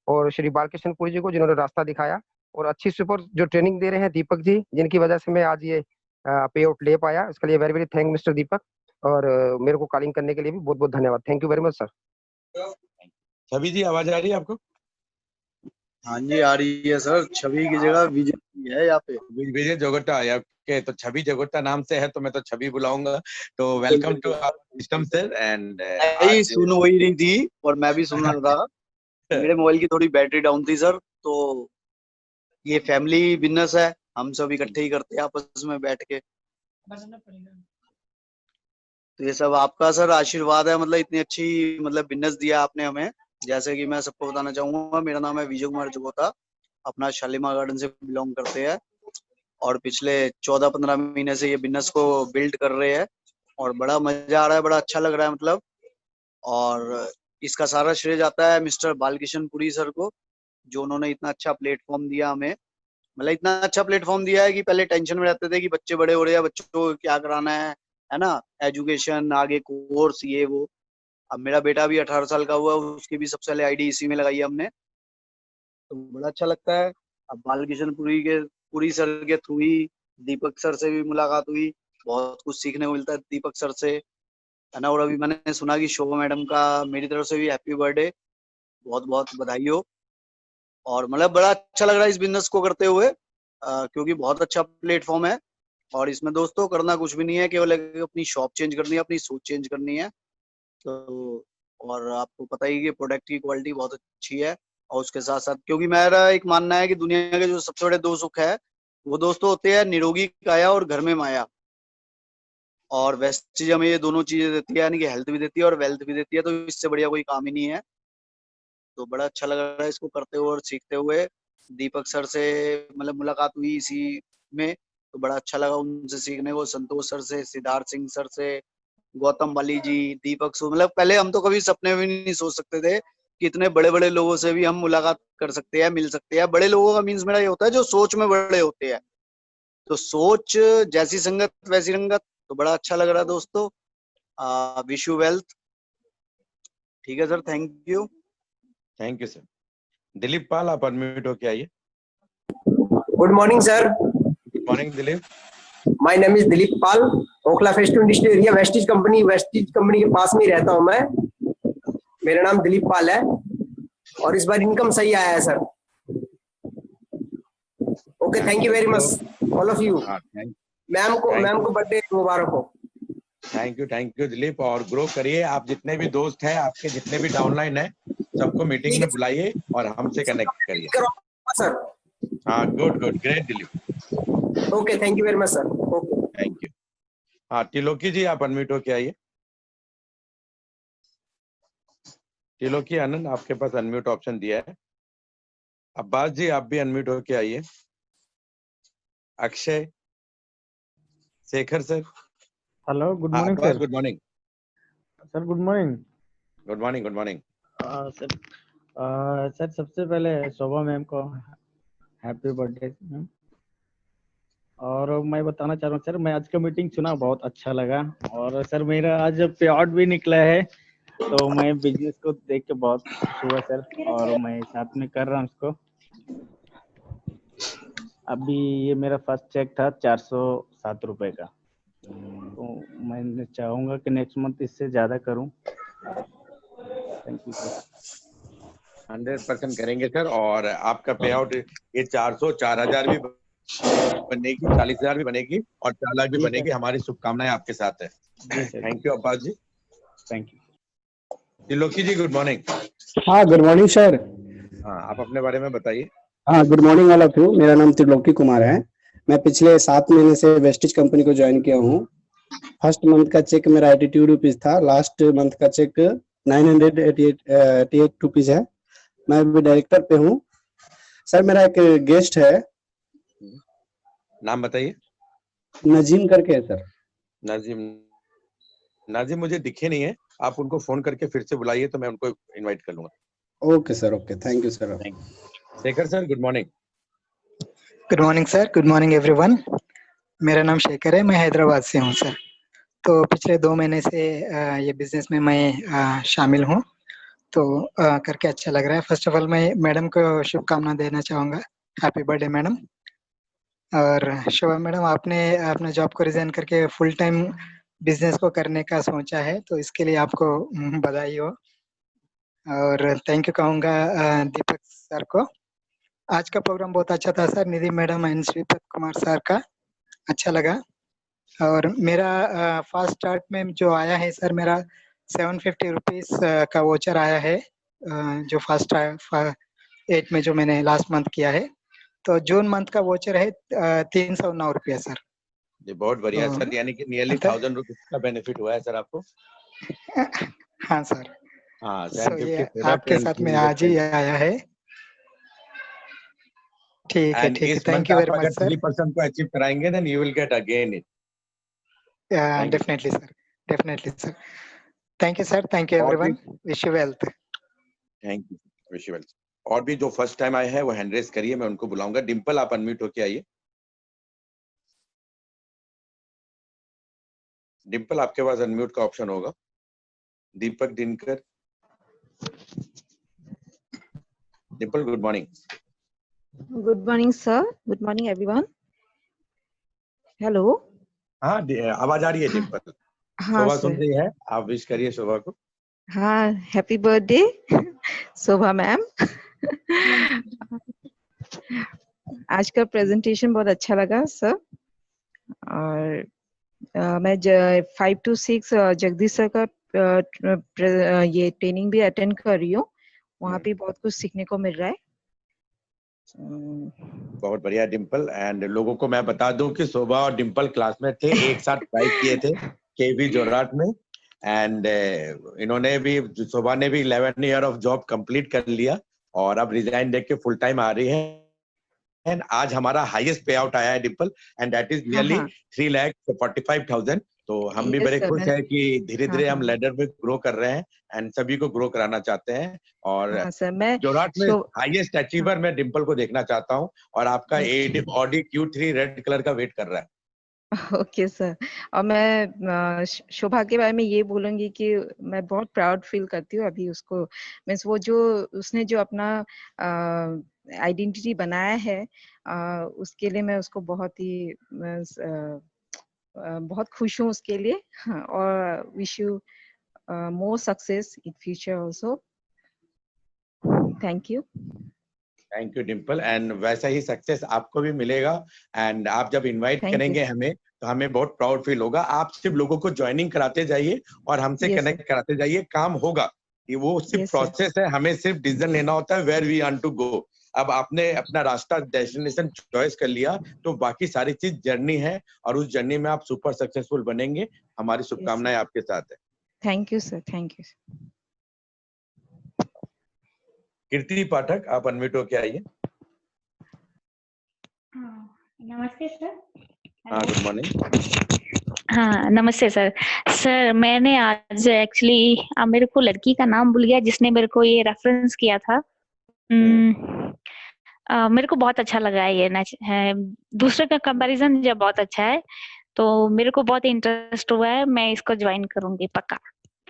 और श्री बालकृष्ण पुरी जी को जिन्होंने रास्ता दिखाया, और अच्छी सुपर जो ट्रेनिंग दे रहे हैं दीपक जी, जिनकी वजह से मैं आज ये पे आउट ले पाया। इसके लिए वेरी वेरी थैंक मिस्टर दीपक, और मेरे को कॉलिंग करने के लिए भी बहुत बहुत धन्यवाद। Thank you very much sir. Chhavi ji आवाज आ रही है आपको? हाँ जी आ रही है सर। छवि की जगह विजय है यहाँ पे। विजय जोगटा है आपके, तो छवि जोगटा नाम से है तो मैं तो छवि बुलाऊंगा। तो welcome to system sir. And नहीं सुन हो ही नहीं थी और मैं भी सुन रहा था। मेरे मोबाइल की थोड़ी बैटरी डाउन थी सर, तो ये फैमिली बिजनेस है, हम सब इकट्ठे ही करते हैं आपस में बैठ के। तो ये सब आपका सर आशीर्वाद है, मतलब इतनी अच्छी मतलब बिजनेस दिया आपने हमें। जैसे कि मैं सबको बताना चाहूंगा, मेरा नाम है विजय कुमार जोगोता, अपना शालीमार गार्डन से बिलोंग करते हैं, और पिछले 14-15 महीने से ये बिजनेस को बिल्ड कर रहे हैं, और बड़ा मजा आ रहा है, बड़ा अच्छा लग रहा है मतलब। और इसका सारा श्रेय जाता है मिस्टर बालकृष्ण पुरी सर को, जो उन्होंने इतना अच्छा प्लेटफॉर्म दिया हमें। मतलब इतना अच्छा प्लेटफॉर्म दिया है कि पहले टेंशन में रहते थे कि बच्चे बड़े हो रहे हैं, बच्चों को क्या कराना है ना, एजुकेशन आगे कोर्स ये वो। अब मेरा बेटा भी 18 साल का हुआ, उसकी भी सबसे पहले आईडी इसी में लगाई है हमने, तो बड़ा अच्छा लगता है। अब बालकृष्ण पुरी सर के थ्रू ही दीपक सर से भी मुलाकात हुई, बहुत कुछ सीखने को मिलता है दीपक सर से, है ना। और अभी मैंने सुना कि शोभा मैडम का मेरी तरफ से भी हैप्पी बर्थडे, बहुत बहुत बधाई हो। और मतलब बड़ा अच्छा लग रहा है इस बिजनेस को करते हुए, क्योंकि बहुत अच्छा प्लेटफॉर्म है, और इसमें दोस्तों करना कुछ भी नहीं है, केवल अपनी शॉप चेंज करनी है, अपनी सोच चेंज करनी है। तो और आपको पता ही कि प्रोडक्ट की क्वालिटी बहुत अच्छी है, और उसके साथ साथ क्योंकि मेरा एक मानना है कि दुनिया के जो सबसे बड़े 2 सुख है वो दोस्तों होते हैं निरोगी काया और घर में माया। और वेस्टीज हमें ये दोनों चीजें देती है, यानी कि हेल्थ भी देती है और वेल्थ भी देती है, तो इससे बढ़िया कोई काम ही नहीं है। तो बड़ा अच्छा लग रहा है इसको करते हुए और सीखते हुए। दीपक सर से मतलब मुलाकात हुई इसी में, तो बड़ा अच्छा लगा उनसे सीखने को, संतोष सर से, सिद्धार्थ सिंह सर से, गौतम बाली जी, दीपक सो, मतलब पहले हम तो कभी सपने में नहीं सोच सकते थे कि इतने बड़े बड़े लोगों से भी हम मुलाकात कर सकते हैं, मिल सकते हैं। बड़े लोगों का मीन्स मेरा ये होता है जो सोच में बड़े होते हैं, तो सोच जैसी संगत वैसी रंगत। तो बड़ा अच्छा लग रहा है दोस्तों। Wish you wealth. ठीक है sir, thank you. Thank you sir. Dilip Pal आप अनम्यूट होके आइए। Good morning sir. Good morning Dilip. My name is Dilip Pal, Okhla festive industry area, Vestige company के पास में ही रहता हूं मैं। मेरा नाम दिलीप पाल है, और इस बार इनकम सही आया है sir. Okay, thank you very much all of you. Ma'am को बर्थडे मुबारक हो। थैंक यू दिलीप, और ग्रो करिए। आप जितने भी दोस्त हैं, आपके जितने भी डाउनलाइन है, सबको मीटिंग में बुलाइए और हमसे कनेक्ट करिए सर। हाँ, good great Dilip. Okay, thank you very much sir. Okay, thank you. हाँ, त्रिलोकी जी आप अनम्यूट होके आइए। त्रिलोकी आनंद, आपके पास अनम्यूट ऑप्शन दिया है। अब्बास जी आप भी अनम्यूट होके आइए। Akshay, Shekhar sir. Hello, good morning sir. Good morning sir. Good morning. Good morning. Good morning sir. Sir सबसे पहले शोभा मैम को हैप्पी बर्थडे मैम। और मैं बताना चाह रहा हूँ सर, मैं आज का मीटिंग सुना, बहुत अच्छा लगा। और सर मेरा आज पे आउट भी निकला है, तो मैं बिजनेस को देख के बहुत खुश हुआ सर, और मैं साथ में कर रहा हूँ इसको। अभी ये मेरा फर्स्ट चेक था 407 रुपए का, तो मैं चाहूंगा कि नेक्स्ट मंथ इससे ज्यादा करूं। Thank you sir. 100% करेंगे सर। और आपका पे आउट ये 400, 4000 भी बनेगी, 40,000 भी बनेगी, और 4 लाख भी बनेगी। हमारी शुभकामनाएं आपके साथ है। Thank you Abbas ji. Thank you. Triloki ji good morning. हाँ, गुड मॉर्निंग सर। हाँ, आप अपने बारे में बताइए। हाँ, good morning all of you. मेरा नाम त्रिलोकी कुमार है। मैं पिछले 7 महीने से वेस्टीज कंपनी को ज्वाइन किया हूँ। फर्स्ट मंथ का चेक मेरा 82 रुपीज था, लास्ट मंथ का चेक 988 रुपीज है। मैं भी डायरेक्टर पे हूँ सर। मेरा एक गेस्ट है, नाम बताइए। नजीम करके है सर। नाजिम मुझे दिखे नहीं है, आप उनको फोन करके फिर से बुलाइए तो मैं उनको इनवाइट कर लूंगा। Okay sir, okay, thank you sir. Shekhar sir, good morning. Good morning sir, good morning everyone. मेरा नाम शेखर है, मैं हैदराबाद से हूँ सर। तो पिछले 2 महीने से ये बिजनेस में मैं शामिल हूँ, तो करके अच्छा लग रहा है। फर्स्ट ऑफ ऑल मैं मैडम को शुभकामना देना चाहूँगा। Happy birthday madam. और शोभा मैडम, आपने अपने जॉब को रिजाइन करके फुल टाइम बिजनेस को करने का सोचा है, तो इसके लिए आपको बधाई हो। और थैंक यू कहूँगा दीपक सर को। आज का प्रोग्राम बहुत अच्छा था sir, Nidhi madam and Shripad Kumar sir का अच्छा लगा। और मेरा फास्ट स्टार्ट में जो आया है सर, मेरा 750 रुपीज का वोचर आया है, जो फास्ट 8 में जो मैंने लास्ट मंथ किया है। तो जून मंथ का वोचर है 309 रुपया सर। ये बहुत बढ़िया सर, यानी कि नियरली 1000 रुपीज का बेनिफिट हुआ है सर आपको। हाँ सर। हाँ, So, ये आपके साथ में आज ही आया है। ठीक है, ठीक है, thank you very much sir. 3% को अचीव कराएंगे then you will get again it. Definitely sir, definitely sir. Thank you sir, thank you everyone, wish you wealth. Thank you, wish you wealth. और भी जो फर्स्ट टाइम आए हैं वो hand raise करिए, मैं उनको बुलाऊंगा। डिंपल, आप अनम्यूट होके आइए। डिंपल, आपके पास अनम्यूट का ऑप्शन होगा। Deepak Dinkar. Dimple, good morning. Good morning, sir. Good morning, everyone. Hello. हाँ, आवाज आ रही है डिंपल। हाँ शोभा सुन सर। रही है, आप विश करिए शोभा को। हाँ, हैप्पी बर्थडे शोभा मैम। आज का प्रेजेंटेशन बहुत अच्छा लगा सर। और मैं 5 to 6 जगदीश सर का ये ट्रेनिंग भी अटेंड कर रही हूँ। वहाँ पे बहुत कुछ सीखने को मिल रहा है। बहुत बढ़िया डिंपल। एंड लोगों को मैं बता दूं कि शोभा और डिंपल क्लासमेट थे, एक साथ ट्राई किए थे केवी जोराट में। एंड इन्होंने भी, शोभा ने भी 11 ईयर ऑफ जॉब कंप्लीट कर लिया और अब रिजाइन देके फुल टाइम आ रही है। एंड आज हमारा हाईएस्ट पे आउट आया है Dimple, and that is nearly 3,45,000। तो हम भी बड़े खुश हैं कि धीरे धीरे हम लेडर में ग्रो कर रहे हैं एंड सभी को ग्रो कराना चाहते हैं। और जोराट में हाईएस्ट अचीवर मैं डिंपल को देखना चाहता हूं, और आपका ऑडी Q3 रेड कलर का वेट कर रहा है। Okay sir. और मैं शोभा के बारे में ये बोलूंगी कि मैं बहुत प्राउड फील करती हूँ अभी उसको। मीन्स वो जो उसने जो अपना आइडेंटिटी बनाया है, उसके लिए मैं उसको बहुत ही बहुत खुश हूँ उसके लिए। और wish you more success in future also. Thank you. Thank you Dimple. And वैसा ही सक्सेस आपको भी मिलेगा। एंड आप जब इनवाइट करेंगे हमें, तो हमें बहुत प्राउड फील होगा। आप सिर्फ लोगों को ज्वाइनिंग कराते जाइए और हमसे कनेक्ट कराते जाइए, काम होगा। ये वो सिर्फ प्रोसेस है, हमें सिर्फ डिसीजन लेना होता है where we want to go. अब आपने अपना रास्ता, डेस्टिनेशन चॉइस कर लिया, तो बाकी सारी चीज जर्नी है, और उस जर्नी में आप सुपर सक्सेसफुल बनेंगे। हमारी शुभकामनाएं आपके साथ है। Thank you sir, thank you. Kirti Pathak, आप अनम्यूट होके आइए। नमस्ते सर। हाँ, गुड मॉर्निंग। हाँ, नमस्ते सर। सर मैंने आज एक्चुअली, मेरे को लड़की का नाम भूल गया जिसने मेरे को ये रेफरेंस किया था। मेरे को बहुत अच्छा लगा ये है, दूसरे का कंपैरिजन जब बहुत अच्छा है, तो मेरे को बहुत इंटरेस्ट हुआ है। मैं इसको ज्वाइन करूंगी पक्का।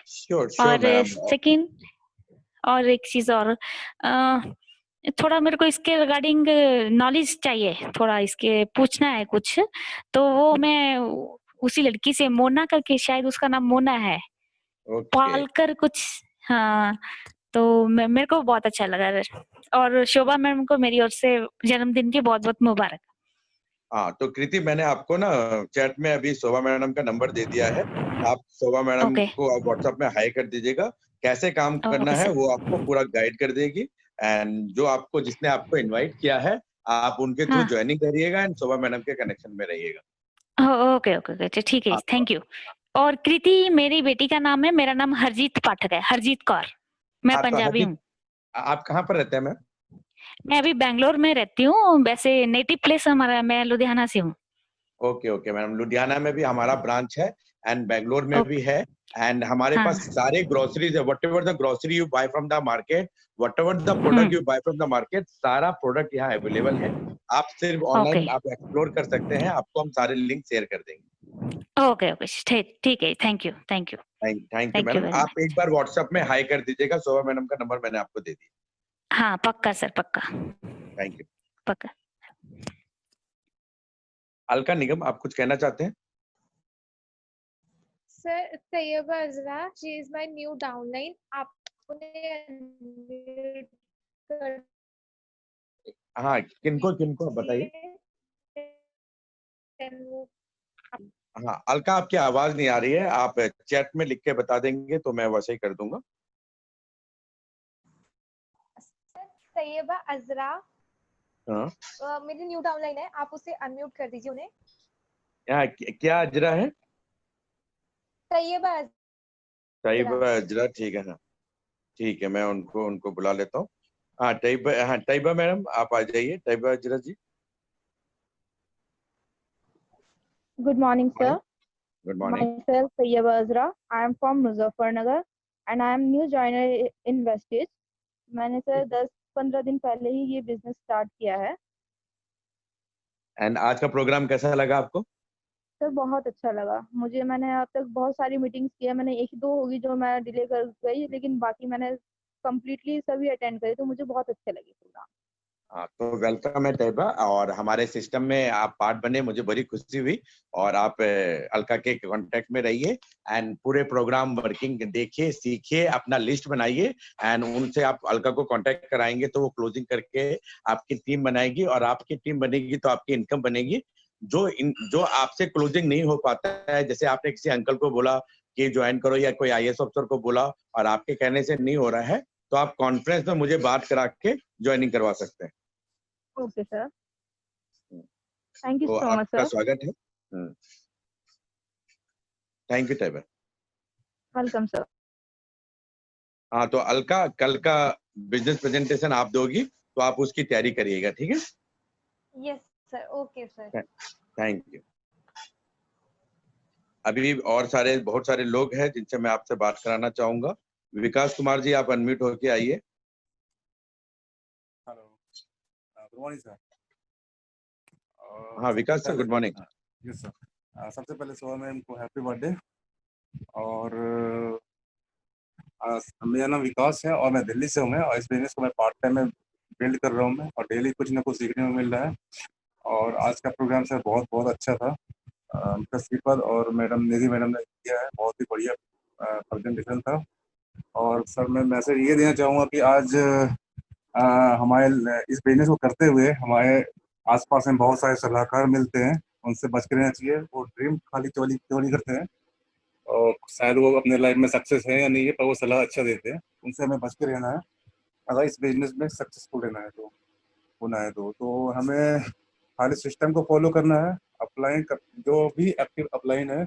श्योर और सेकंड, और एक चीज और, थोड़ा मेरे को इसके रिगार्डिंग नॉलेज चाहिए, थोड़ा इसके पूछना है कुछ। तो वो मैं उसी लड़की से, मोना करके, शायद उसका नाम मोना है, पालकर कुछ। हाँ, तो मेरे को बहुत अच्छा लगा। और शोभा मैम को मेरी ओर से जन्मदिन की बहुत बहुत मुबारक। हाँ, तो कृति, मैंने आपको ना चैट में अभी शोभा मैडम का नंबर दे दिया है। आप शोभा मैडम को व्हाट्सएप में हाई कर दीजिएगा। कैसे काम करना है वो आपको पूरा गाइड कर देगी। एंड जो आपको, जिसने आपको इनवाइट किया है, आप उनके थ्रू ज्वाइनिंग करिएगा एंड शोभा मैडम के कनेक्शन में रहिएगा। ओके ओके ओके, ठीक है, थैंक यू। और कृति मेरी बेटी का नाम है, मेरा नाम हरजीत पाठक है, हरजीत कौर। मैं पंजाबी हूँ। आप कहाँ पर रहते हैं मैम? मैं अभी बैंगलोर में रहती हूँ, वैसे नेटिव प्लेस हमारा, मैं लुधियाना से हूँ। ओके ओके मैडम, लुधियाना में भी हमारा ब्रांच है। एंड बैंगलोर में Okay. भी है। एंड हमारे हाँ। पास सारे ग्रोसरीज है, whatever the grocery you buy from the market, whatever the product you buy from the market, सारा प्रोडक्ट यहाँ अवेलेबल है। आप सिर्फ ऑनलाइन Okay. आप एक्सप्लोर कर सकते हैं, आपको हम सारे लिंक शेयर कर देंगे। ओके ओके ठीक है, thank you thank you Thank you madam. very आप एक बार व्हाट्सएप में हाई कर दीजिएगा, शोभा मैडम का नंबर मैंने आपको दे दिया। हाँ पक्का सर, पक्का थैंक यू। पक्का। अलका निगम, आप कुछ कहना चाहते हैं? Sir Taiyaba Azra, she is my new downline, आप उन्हें unmute कर हाँ, किनको किनको बताइए। हाँ अलका, आपकी आवाज नहीं आ रही है, आप चैट में लिख के बता देंगे तो मैं वैसे ही कर दूंगा। तैयबा अजरा, हाँ मेरी न्यू डाउनलाइन है, आप उसे अनम्यूट कर दीजिए उन्हें। यहाँ क्या अजरा है? तैयबा तैयबा अजरा, ठीक है ना, ठीक है, मैं उनको बुला लेता हूँ। हाँ तैयबा मैडम आप आ जाइए। तैयबा अजरा जी, Good morning, sir. Good morning. Myself, Tayyaba Azra. I am from Muzaffarnagar and I am new joiner in Vestige. मैंने सर 10-15 दिन पहले ही ये बिजनेस स्टार्ट किया है। एंड आज का प्रोग्राम कैसा लगा आपको? सर बहुत अच्छा लगा मुझे। मैंने अब तक बहुत सारी मीटिंग्स किया, मैंने 1-2 होगी जो मैं डिले कर गई, लेकिन बाकी मैंने कंप्लीटली सभी अटेंड करे, तो मुझे बहुत अच्छे लगे प्रोग्राम। हाँ तो वेलकम है तैयबा, और हमारे सिस्टम में आप पार्ट बने, मुझे बड़ी खुशी हुई। और आप अलका के कांटेक्ट में रहिए एंड पूरे प्रोग्राम वर्किंग देखिए, सीखिए, अपना लिस्ट बनाइए एंड उनसे आप अलका को कांटेक्ट कराएंगे तो वो क्लोजिंग करके आपकी टीम बनाएगी, और आपकी टीम बनेगी तो आपकी इनकम बनेगी। जो आपसे क्लोजिंग नहीं हो पाता है, जैसे आपने किसी अंकल को बोला कि ज्वाइन करो या कोई IAS ऑफिसर को बोला और आपके कहने से नहीं हो रहा है, तो आप कॉन्फ्रेंस में मुझे बात करा के ज्वाइनिंग करवा सकते हैं। ओके सर, थैंक यू तो सो मच आपका सर। स्वागत है। Thank you Taiyaba. Welcome sir. हाँ तो अलका, कल का बिजनेस प्रेजेंटेशन आप दोगी तो आप उसकी तैयारी करिएगा, ठीक है? Yes sir, okay sir. Thank you. अभी और बहुत सारे लोग हैं जिनसे मैं आपसे बात कराना चाहूंगा। विकास कुमार जी, आप अनम्यूट होके आइए। Hello, good morning sir. हाँ Vikas sir, good morning. Yes sir. सबसे पहले शोभा मैम को हैप्पी बर्थडे। और मेरा नाम विकास है और मैं दिल्ली से हूँ। मैं और इस बिजनेस को मैं पार्ट टाइम में बिल्ड कर रहा हूँ मैं, और डेली कुछ ना कुछ सीखने में मिल रहा है। और आज का प्रोग्राम सर बहुत बहुत अच्छा था। मिस्टर श्रीपद और मैडम निधि मैडम ने किया है, बहुत ही बढ़िया प्रेजेंटेशन था। और सर मैं मैसेज ये देना चाहूँगा कि आज हमारे इस बिजनेस को करते हुए हमारे आसपास में बहुत सारे सलाहकार मिलते हैं, उनसे बच के रहना चाहिए। वो ड्रीम खाली चोरी करते हैं और शायद वो अपने लाइफ में सक्सेस है या नहीं है, पर वो सलाह अच्छा देते हैं, उनसे हमें बच के रहना है अगर इस बिजनेस में सक्सेसफुल रहना है तो होना है तो हमें खाली सिस्टम को फॉलो करना है। अपलाइन जो भी एक्टिव अपलाइन है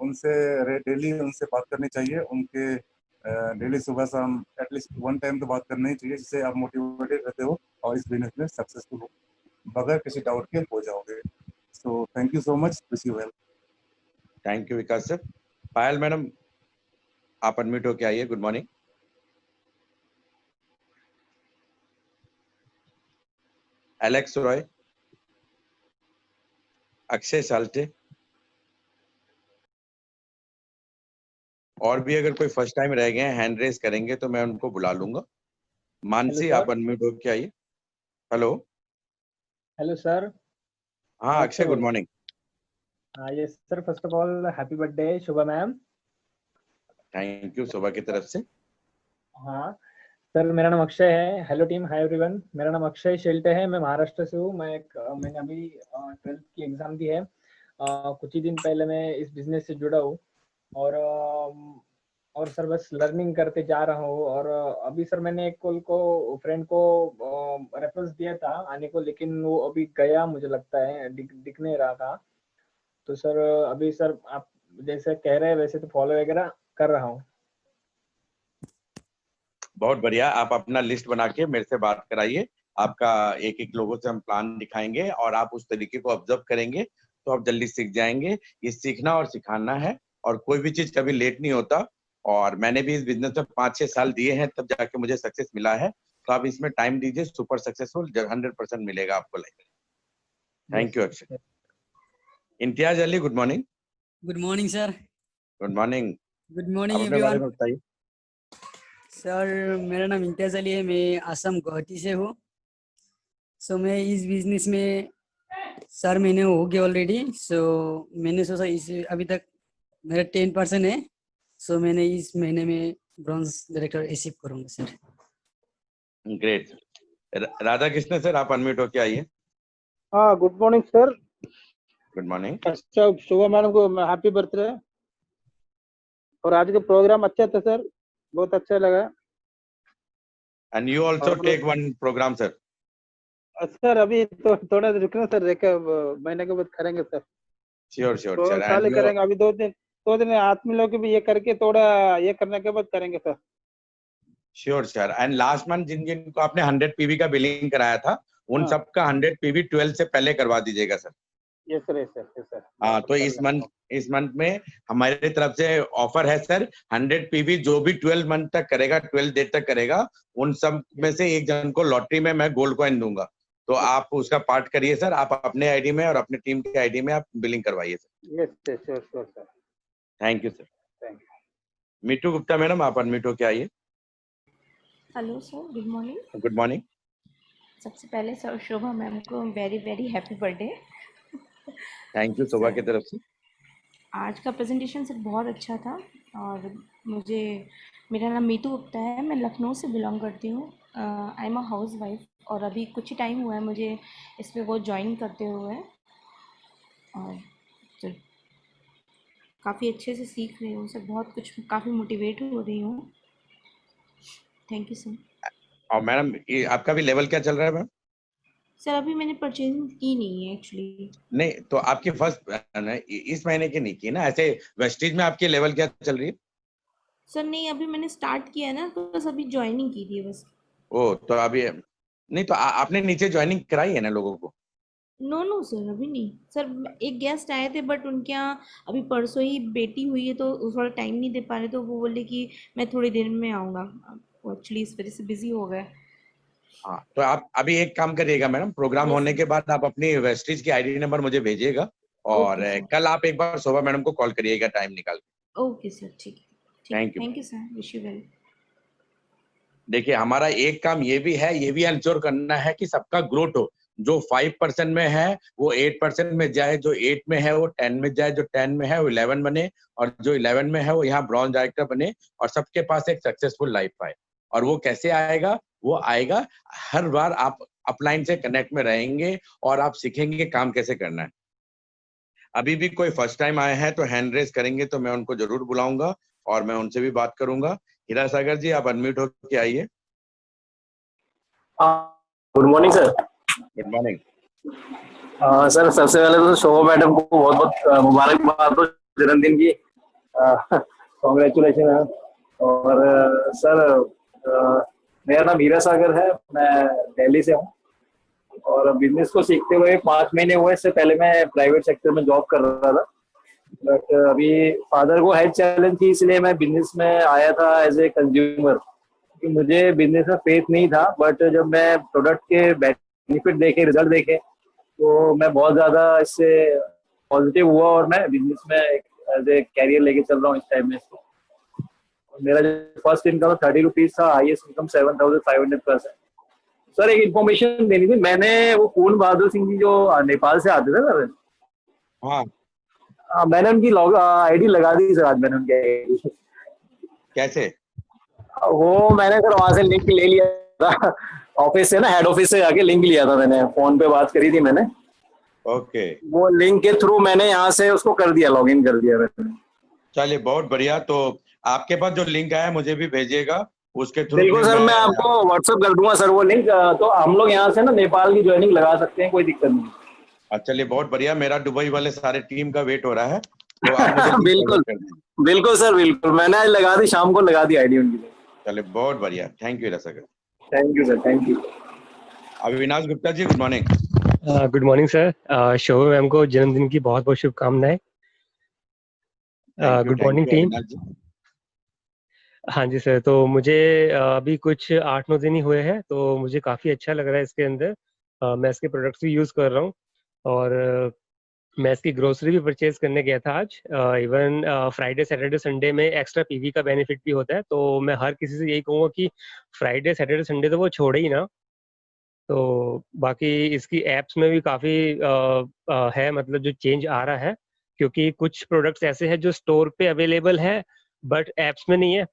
उनसे डेली उनसे बात करनी चाहिए। उनके डेली सुबह शाम एटलीस्ट 1 टाइम तो बात करना ही चाहिए, जिससे आप मोटिवेटेड रहते हो और इस बिजनेस में सक्सेसफुल हो बगैर किसी डाउट के हो जाओगे। So thank you so much, wish you well. Thank you Vikas sir. Payal madam आप अनम्यूट होके आइए। Good morning. Alex Roy, Akshay Salte, और भी अगर कोई फर्स्ट टाइम रह गए हैं हैंड रेज करेंगे तो मैं उनको बुला लूंगा। मानसी आप अनम्यूट होके आइए। हेलो। Hello sir. हाँ अक्षय, गुड मॉर्निंग। हाँ yes sir, first of all happy birthday Shobha ma'am. Thank you Shobha की तरफ से। हाँ सर, मेरा नाम अक्षय है। Hello team, hi everyone. मेरा नाम अक्षय शेल्टे है, मैं महाराष्ट्र से हूँ। मैंने अभी 12th की एग्जाम दी है। कुछ ही दिन पहले मैं इस बिजनेस से जुड़ा हूँ और सर बस लर्निंग करते जा रहा हूँ। और अभी सर मैंने एक फ्रेंड को रेफरेंस दिया था आने को, लेकिन वो अभी गया, मुझे लगता है दिख नहीं रहा था। तो सर अभी सर आप जैसे कह रहे हैं वैसे तो फॉलो वगैरह कर रहा हूँ। बहुत बढ़िया, आप अपना लिस्ट बना के मेरे से बात कराइए। आपका एक एक लोगों से हम प्लान दिखाएंगे और आप उस तरीके को ऑब्जर्व करेंगे तो आप जल्दी सीख जाएंगे। ये सीखना और सिखाना है, और कोई भी चीज कभी लेट नहीं होता। और मैंने भी इस बिजनेस में 5-6 साल दिए हैं, तब जाके मुझे सक्सेस मिला है। तो आप इसमें टाइम दीजिए, सुपर सक्सेसफुल 100% मिलेगा आपको life. Thank you Akshay. Imtiaz Ali, good morning. Good morning sir. Good morning. Good morning अपने बारे में एवरीवन। बताइए। सर मेरा नाम इम्तियाज अली है, मैं असम गुवाहाटी से हूँ। सो मैं इस बिजनेस में 4 महीने हो गए ऑलरेडी। सो मैंने सोचा इस अभी तक मेरा 10% है। सो मैंने इस महीने में ब्रॉन्ज डायरेक्टर अचीव करूंगा sir. Great. Radha Krishna sir, आप अनम्यूट होके आइए। हाँ, good morning sir. Good morning. अच्छा, शोभा मैडम को हैप्पी बर्थडे। और आज का प्रोग्राम अच्छा था सर, बहुत अच्छा लगा। And you also take one programme sir. Sir अभी तो थोड़ा रुकना सर, एक महीने के बाद करेंगे sir. Sure sure programme sir. चालू एंड करेंगे, अभी 2 दिन हाथ मिला के भी ये करके थोड़ा ये करने के बाद करेंगे sir. Sure sir. And last month जिन जिनको आपने 100 पीवी का बिलिंग कराया था, उन हाँ। सबका 100 पीवी 12 से पहले करवा दीजिएगा sir. Yes sir, yes sir, yes sir. हाँ, तो इस मंथ में हमारे तरफ से ऑफर है सर, 100 पीवी जो भी 12 मंथ तक करेगा, 12 डेट तक करेगा, उन सब में से एक जन को लॉटरी में मैं गोल्ड कॉइन दूंगा। तो आप उसका पार्ट करिए सर, आप अपने आईडी में और अपने टीम के आईडी में आप बिलिंग करवाइए sir. Yes sir, sure sure sir. Thank you sir. Thank you. Meetu Gupta madam, आप अनम्यूट होके आइए। Hello sir, good morning. Good morning. सबसे पहले सर शोभा मैम को very very happy birthday. Thank you Shobha की तरफ से। आज का प्रेजेंटेशन सर बहुत अच्छा था। और मेरा नाम मीतू गुप्ता है, मैं लखनऊ से बिलोंग करती हूँ। I am a house wife और अभी कुछ ही टाइम हुआ है मुझे इस पे वो ज्वाइन करते हुए। और तो काफ़ी अच्छे से सीख रही हूँ सर, बहुत कुछ काफ़ी मोटिवेट हो रही हूँ। Thank you sir. और मैडम आपका भी लेवल क्या चल रहा है मैम? सर अभी मैंने परचेजिंग की नहीं है एक्चुअली। नहीं तो आपकी फर्स्ट इस महीने की नहीं की ना, ऐसे वेस्टीज में आपकी लेवल क्या चल रही है? सर नहीं, अभी मैंने स्टार्ट किया है ना, तो बस अभी ज्वाइनिंग की थी बस। ओ तो अभी नहीं तो आपने नीचे ज्वाइनिंग कराई है ना लोगों को? नो सर अभी नहीं सर, एक गेस्ट आए थे बट उनके यहाँ अभी परसों ही बेटी हुई है तो थोड़ा टाइम नहीं दे पा रहे, तो वो बोले कि मैं थोड़ी देर में आऊँगा। वो एक्चुअली इस वजह से बिजी हो गए। हाँ तो आप अभी एक काम करिएगा मैडम, प्रोग्राम होने के बाद आप अपनी वेस्टीज की आईडी नंबर मुझे भेजिएगा और कल आप एक बार शोभा मैडम को कॉल करिएगा टाइम निकाल के। ओके सर, ठीक है। Thank you. Thank you sir, wish you well. देखिए हमारा एक काम ये भी है, ये भी इंश्योर करना है कि सबका ग्रोथ हो। जो 5% में है वो 8% में जाए, जो 8 में है वो 10 में जाए, जो 10 में है वो 11 बने, और जो 11 में है वो यहाँ ब्रॉन्ज डायरेक्टर बने, और सबके पास एक सक्सेसफुल लाइफ आए। और वो कैसे आएगा? वो आएगा हर बार आप अपलाइन से कनेक्ट में रहेंगे और आप सीखेंगे काम कैसे करना है। अभी भी कोई फर्स्ट टाइम आए हैं तो हैंड रेस करेंगे तो मैं उनको जरूर बुलाऊंगा और मैं उनसे भी बात करूंगा। हीरा सागर जी आप अनम्यूट होके आइए। Good morning sir. Good morning. Sir सबसे पहले तो शोभा मैडम को बहुत बहुत मुबारकबाद हो जन्मदिन की। कॉन्ग्रेचुलेशन है। और सर मेरा नाम हीरा सागर है, मैं दिल्ली से हूँ और बिजनेस को सीखते हुए 5 महीने हुए। इससे पहले मैं प्राइवेट सेक्टर में जॉब कर रहा था, बट अभी फादर को हेल्थ चैलेंज थी इसलिए मैं बिजनेस में आया था एज ए कंज्यूमर। मुझे बिजनेस में फेथ नहीं था, बट जब मैं प्रोडक्ट के बेनिफिट देखे, रिजल्ट देखे, तो मैं बहुत ज्यादा इससे पॉजिटिव हुआ और मैं बिजनेस में एज ए कैरियर लेके चल रहा हूँ इस टाइम में। मेरा जो फर्स्ट इनकम 30 रुपीज था, हाईएस्ट इनकम 7,500 प्लस है। सर एक इन्फॉर्मेशन देनी थी, मैंने वो पूर्ण बहादुर सिंह जी जो नेपाल से आते थे सर, हाँ मैंने उनकी आईडी लगा दी सर। आज मैंने उनकी आईडी कैसे? वो मैंने सर वहां से लिंक ले लिया था ऑफिस से ना, हेड ऑफिस से जाके लिंक लिया था मैंने, फोन पे बात करी थी मैंने। ओके। वो लिंक के थ्रू मैंने यहाँ से उसको कर दिया, लॉगिन कर दिया मैंने। चलिए बहुत बढ़िया। तो आपके पास जो लिंक आया मुझे भी भेजिएगा, उसके थ्रू बिल्कुल सर, मैं आपको व्हाट्सएप कर दूंगा सर वो लिंक। तो हम लोग यहाँ से ना नेपाल की ज्वाइनिंग लगा सकते हैं, कोई दिक्कत नहीं। चलिए बहुत बढ़िया। मेरा दुबई वाले सारे टीम का वेट हो रहा है तो आप मुझे बिल्कुल बिल्कुल सर, बिल्कुल मैंने आज लगा दी, शाम को लगा दी आईडी उनकी। चलिए बहुत बढ़िया। थैंक यू रसगर। Thank you sir, thank you. Avinash Gupta ji good morning. Good morning sir. Shobha ma'am को जन्मदिन की बहुत बहुत शुभकामनाएं। Good morning team. Avinash ji. हाँ जी सर, तो मुझे अभी कुछ 8-9 दिन ही हुए हैं, तो मुझे काफ़ी अच्छा लग रहा है इसके अंदर। मैं इसके प्रोडक्ट्स भी यूज़ कर रहा हूँ और मैं इसकी ग्रोसरी भी परचेज करने गया था आज। इवन फ्राइडे सैटरडे संडे में एक्स्ट्रा पीवी का बेनिफिट भी होता है, तो मैं हर किसी से यही कहूँगा कि फ्राइडे सैटरडे संडे तो वो छोड़े ही ना। तो बाकी इसकी ऐप्स में भी काफ़ी है, मतलब जो चेंज आ रहा है, क्योंकि कुछ प्रोडक्ट्स ऐसे हैं जो स्टोर पे अवेलेबल है बट ऐप्स में नहीं है।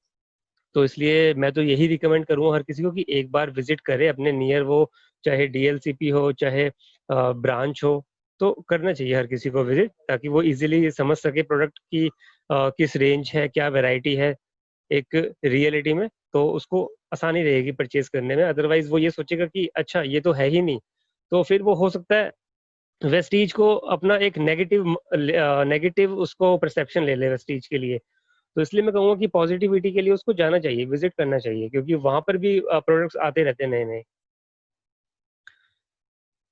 तो इसलिए मैं तो यही रिकमेंड करूँगा हर किसी को कि एक बार विजिट करे अपने नियर, वो चाहे डीएलसीपी हो चाहे ब्रांच हो, तो करना चाहिए हर किसी को विजिट, ताकि वो इजीली समझ सके प्रोडक्ट की किस रेंज है, क्या वैरायटी है एक रियलिटी में, तो उसको आसानी रहेगी परचेज करने में। अदरवाइज वो ये सोचेगा कि अच्छा ये तो है ही नहीं, तो फिर वो हो सकता है वेस्टीज को अपना एक नेगेटिव उसको परसेप्शन ले ले वेस्टीज के लिए। तो इसलिए मैं कहूँगा कि पॉजिटिविटी के लिए उसको जाना चाहिए, विजिट करना चाहिए, क्योंकि वहां पर भी प्रोडक्ट्स आते रहते हैं नए-नए।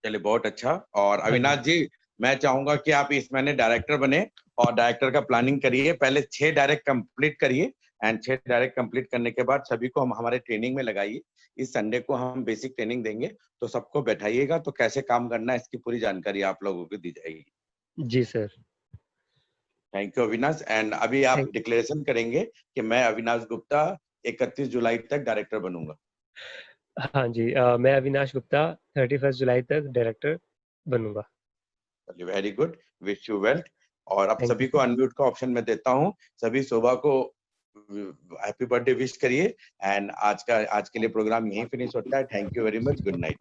चलिए बहुत अच्छा। और हाँ जी। अविनाश जी, मैं चाहूंगा कि आप इस महीने डायरेक्टर बने और डायरेक्टर का प्लानिंग करिए। पहले 6 डायरेक्ट कंप्लीट करिए एंड 6 डायरेक्ट कंप्लीट करने के बाद सभी को हम हमारे ट्रेनिंग में लगाइए। इस संडे को हम बेसिक ट्रेनिंग देंगे, तो सबको बैठाइएगा, तो कैसे काम करना है इसकी पूरी जानकारी आप लोगों को दी जाएगी। जी sir. Thank you Avinash. And अभी आप थैंक डिक्लेरेशन करेंगे कि मैं अविनाश गुप्ता 31 जुलाई तक डायरेक्टर बनूंगा। हाँ जी, मैं अविनाश गुप्ता 31 जुलाई तक डायरेक्टर बनूंगा। चलिए very good, wish you well. और अब थैंक सभी यू। को अनम्यूट का ऑप्शन मैं देता हूँ। सभी शोभा को हैप्पी बर्थडे विश करिए एंड आज के लिए प्रोग्राम यहीं फिनिश होता है। Thank you very much, good night.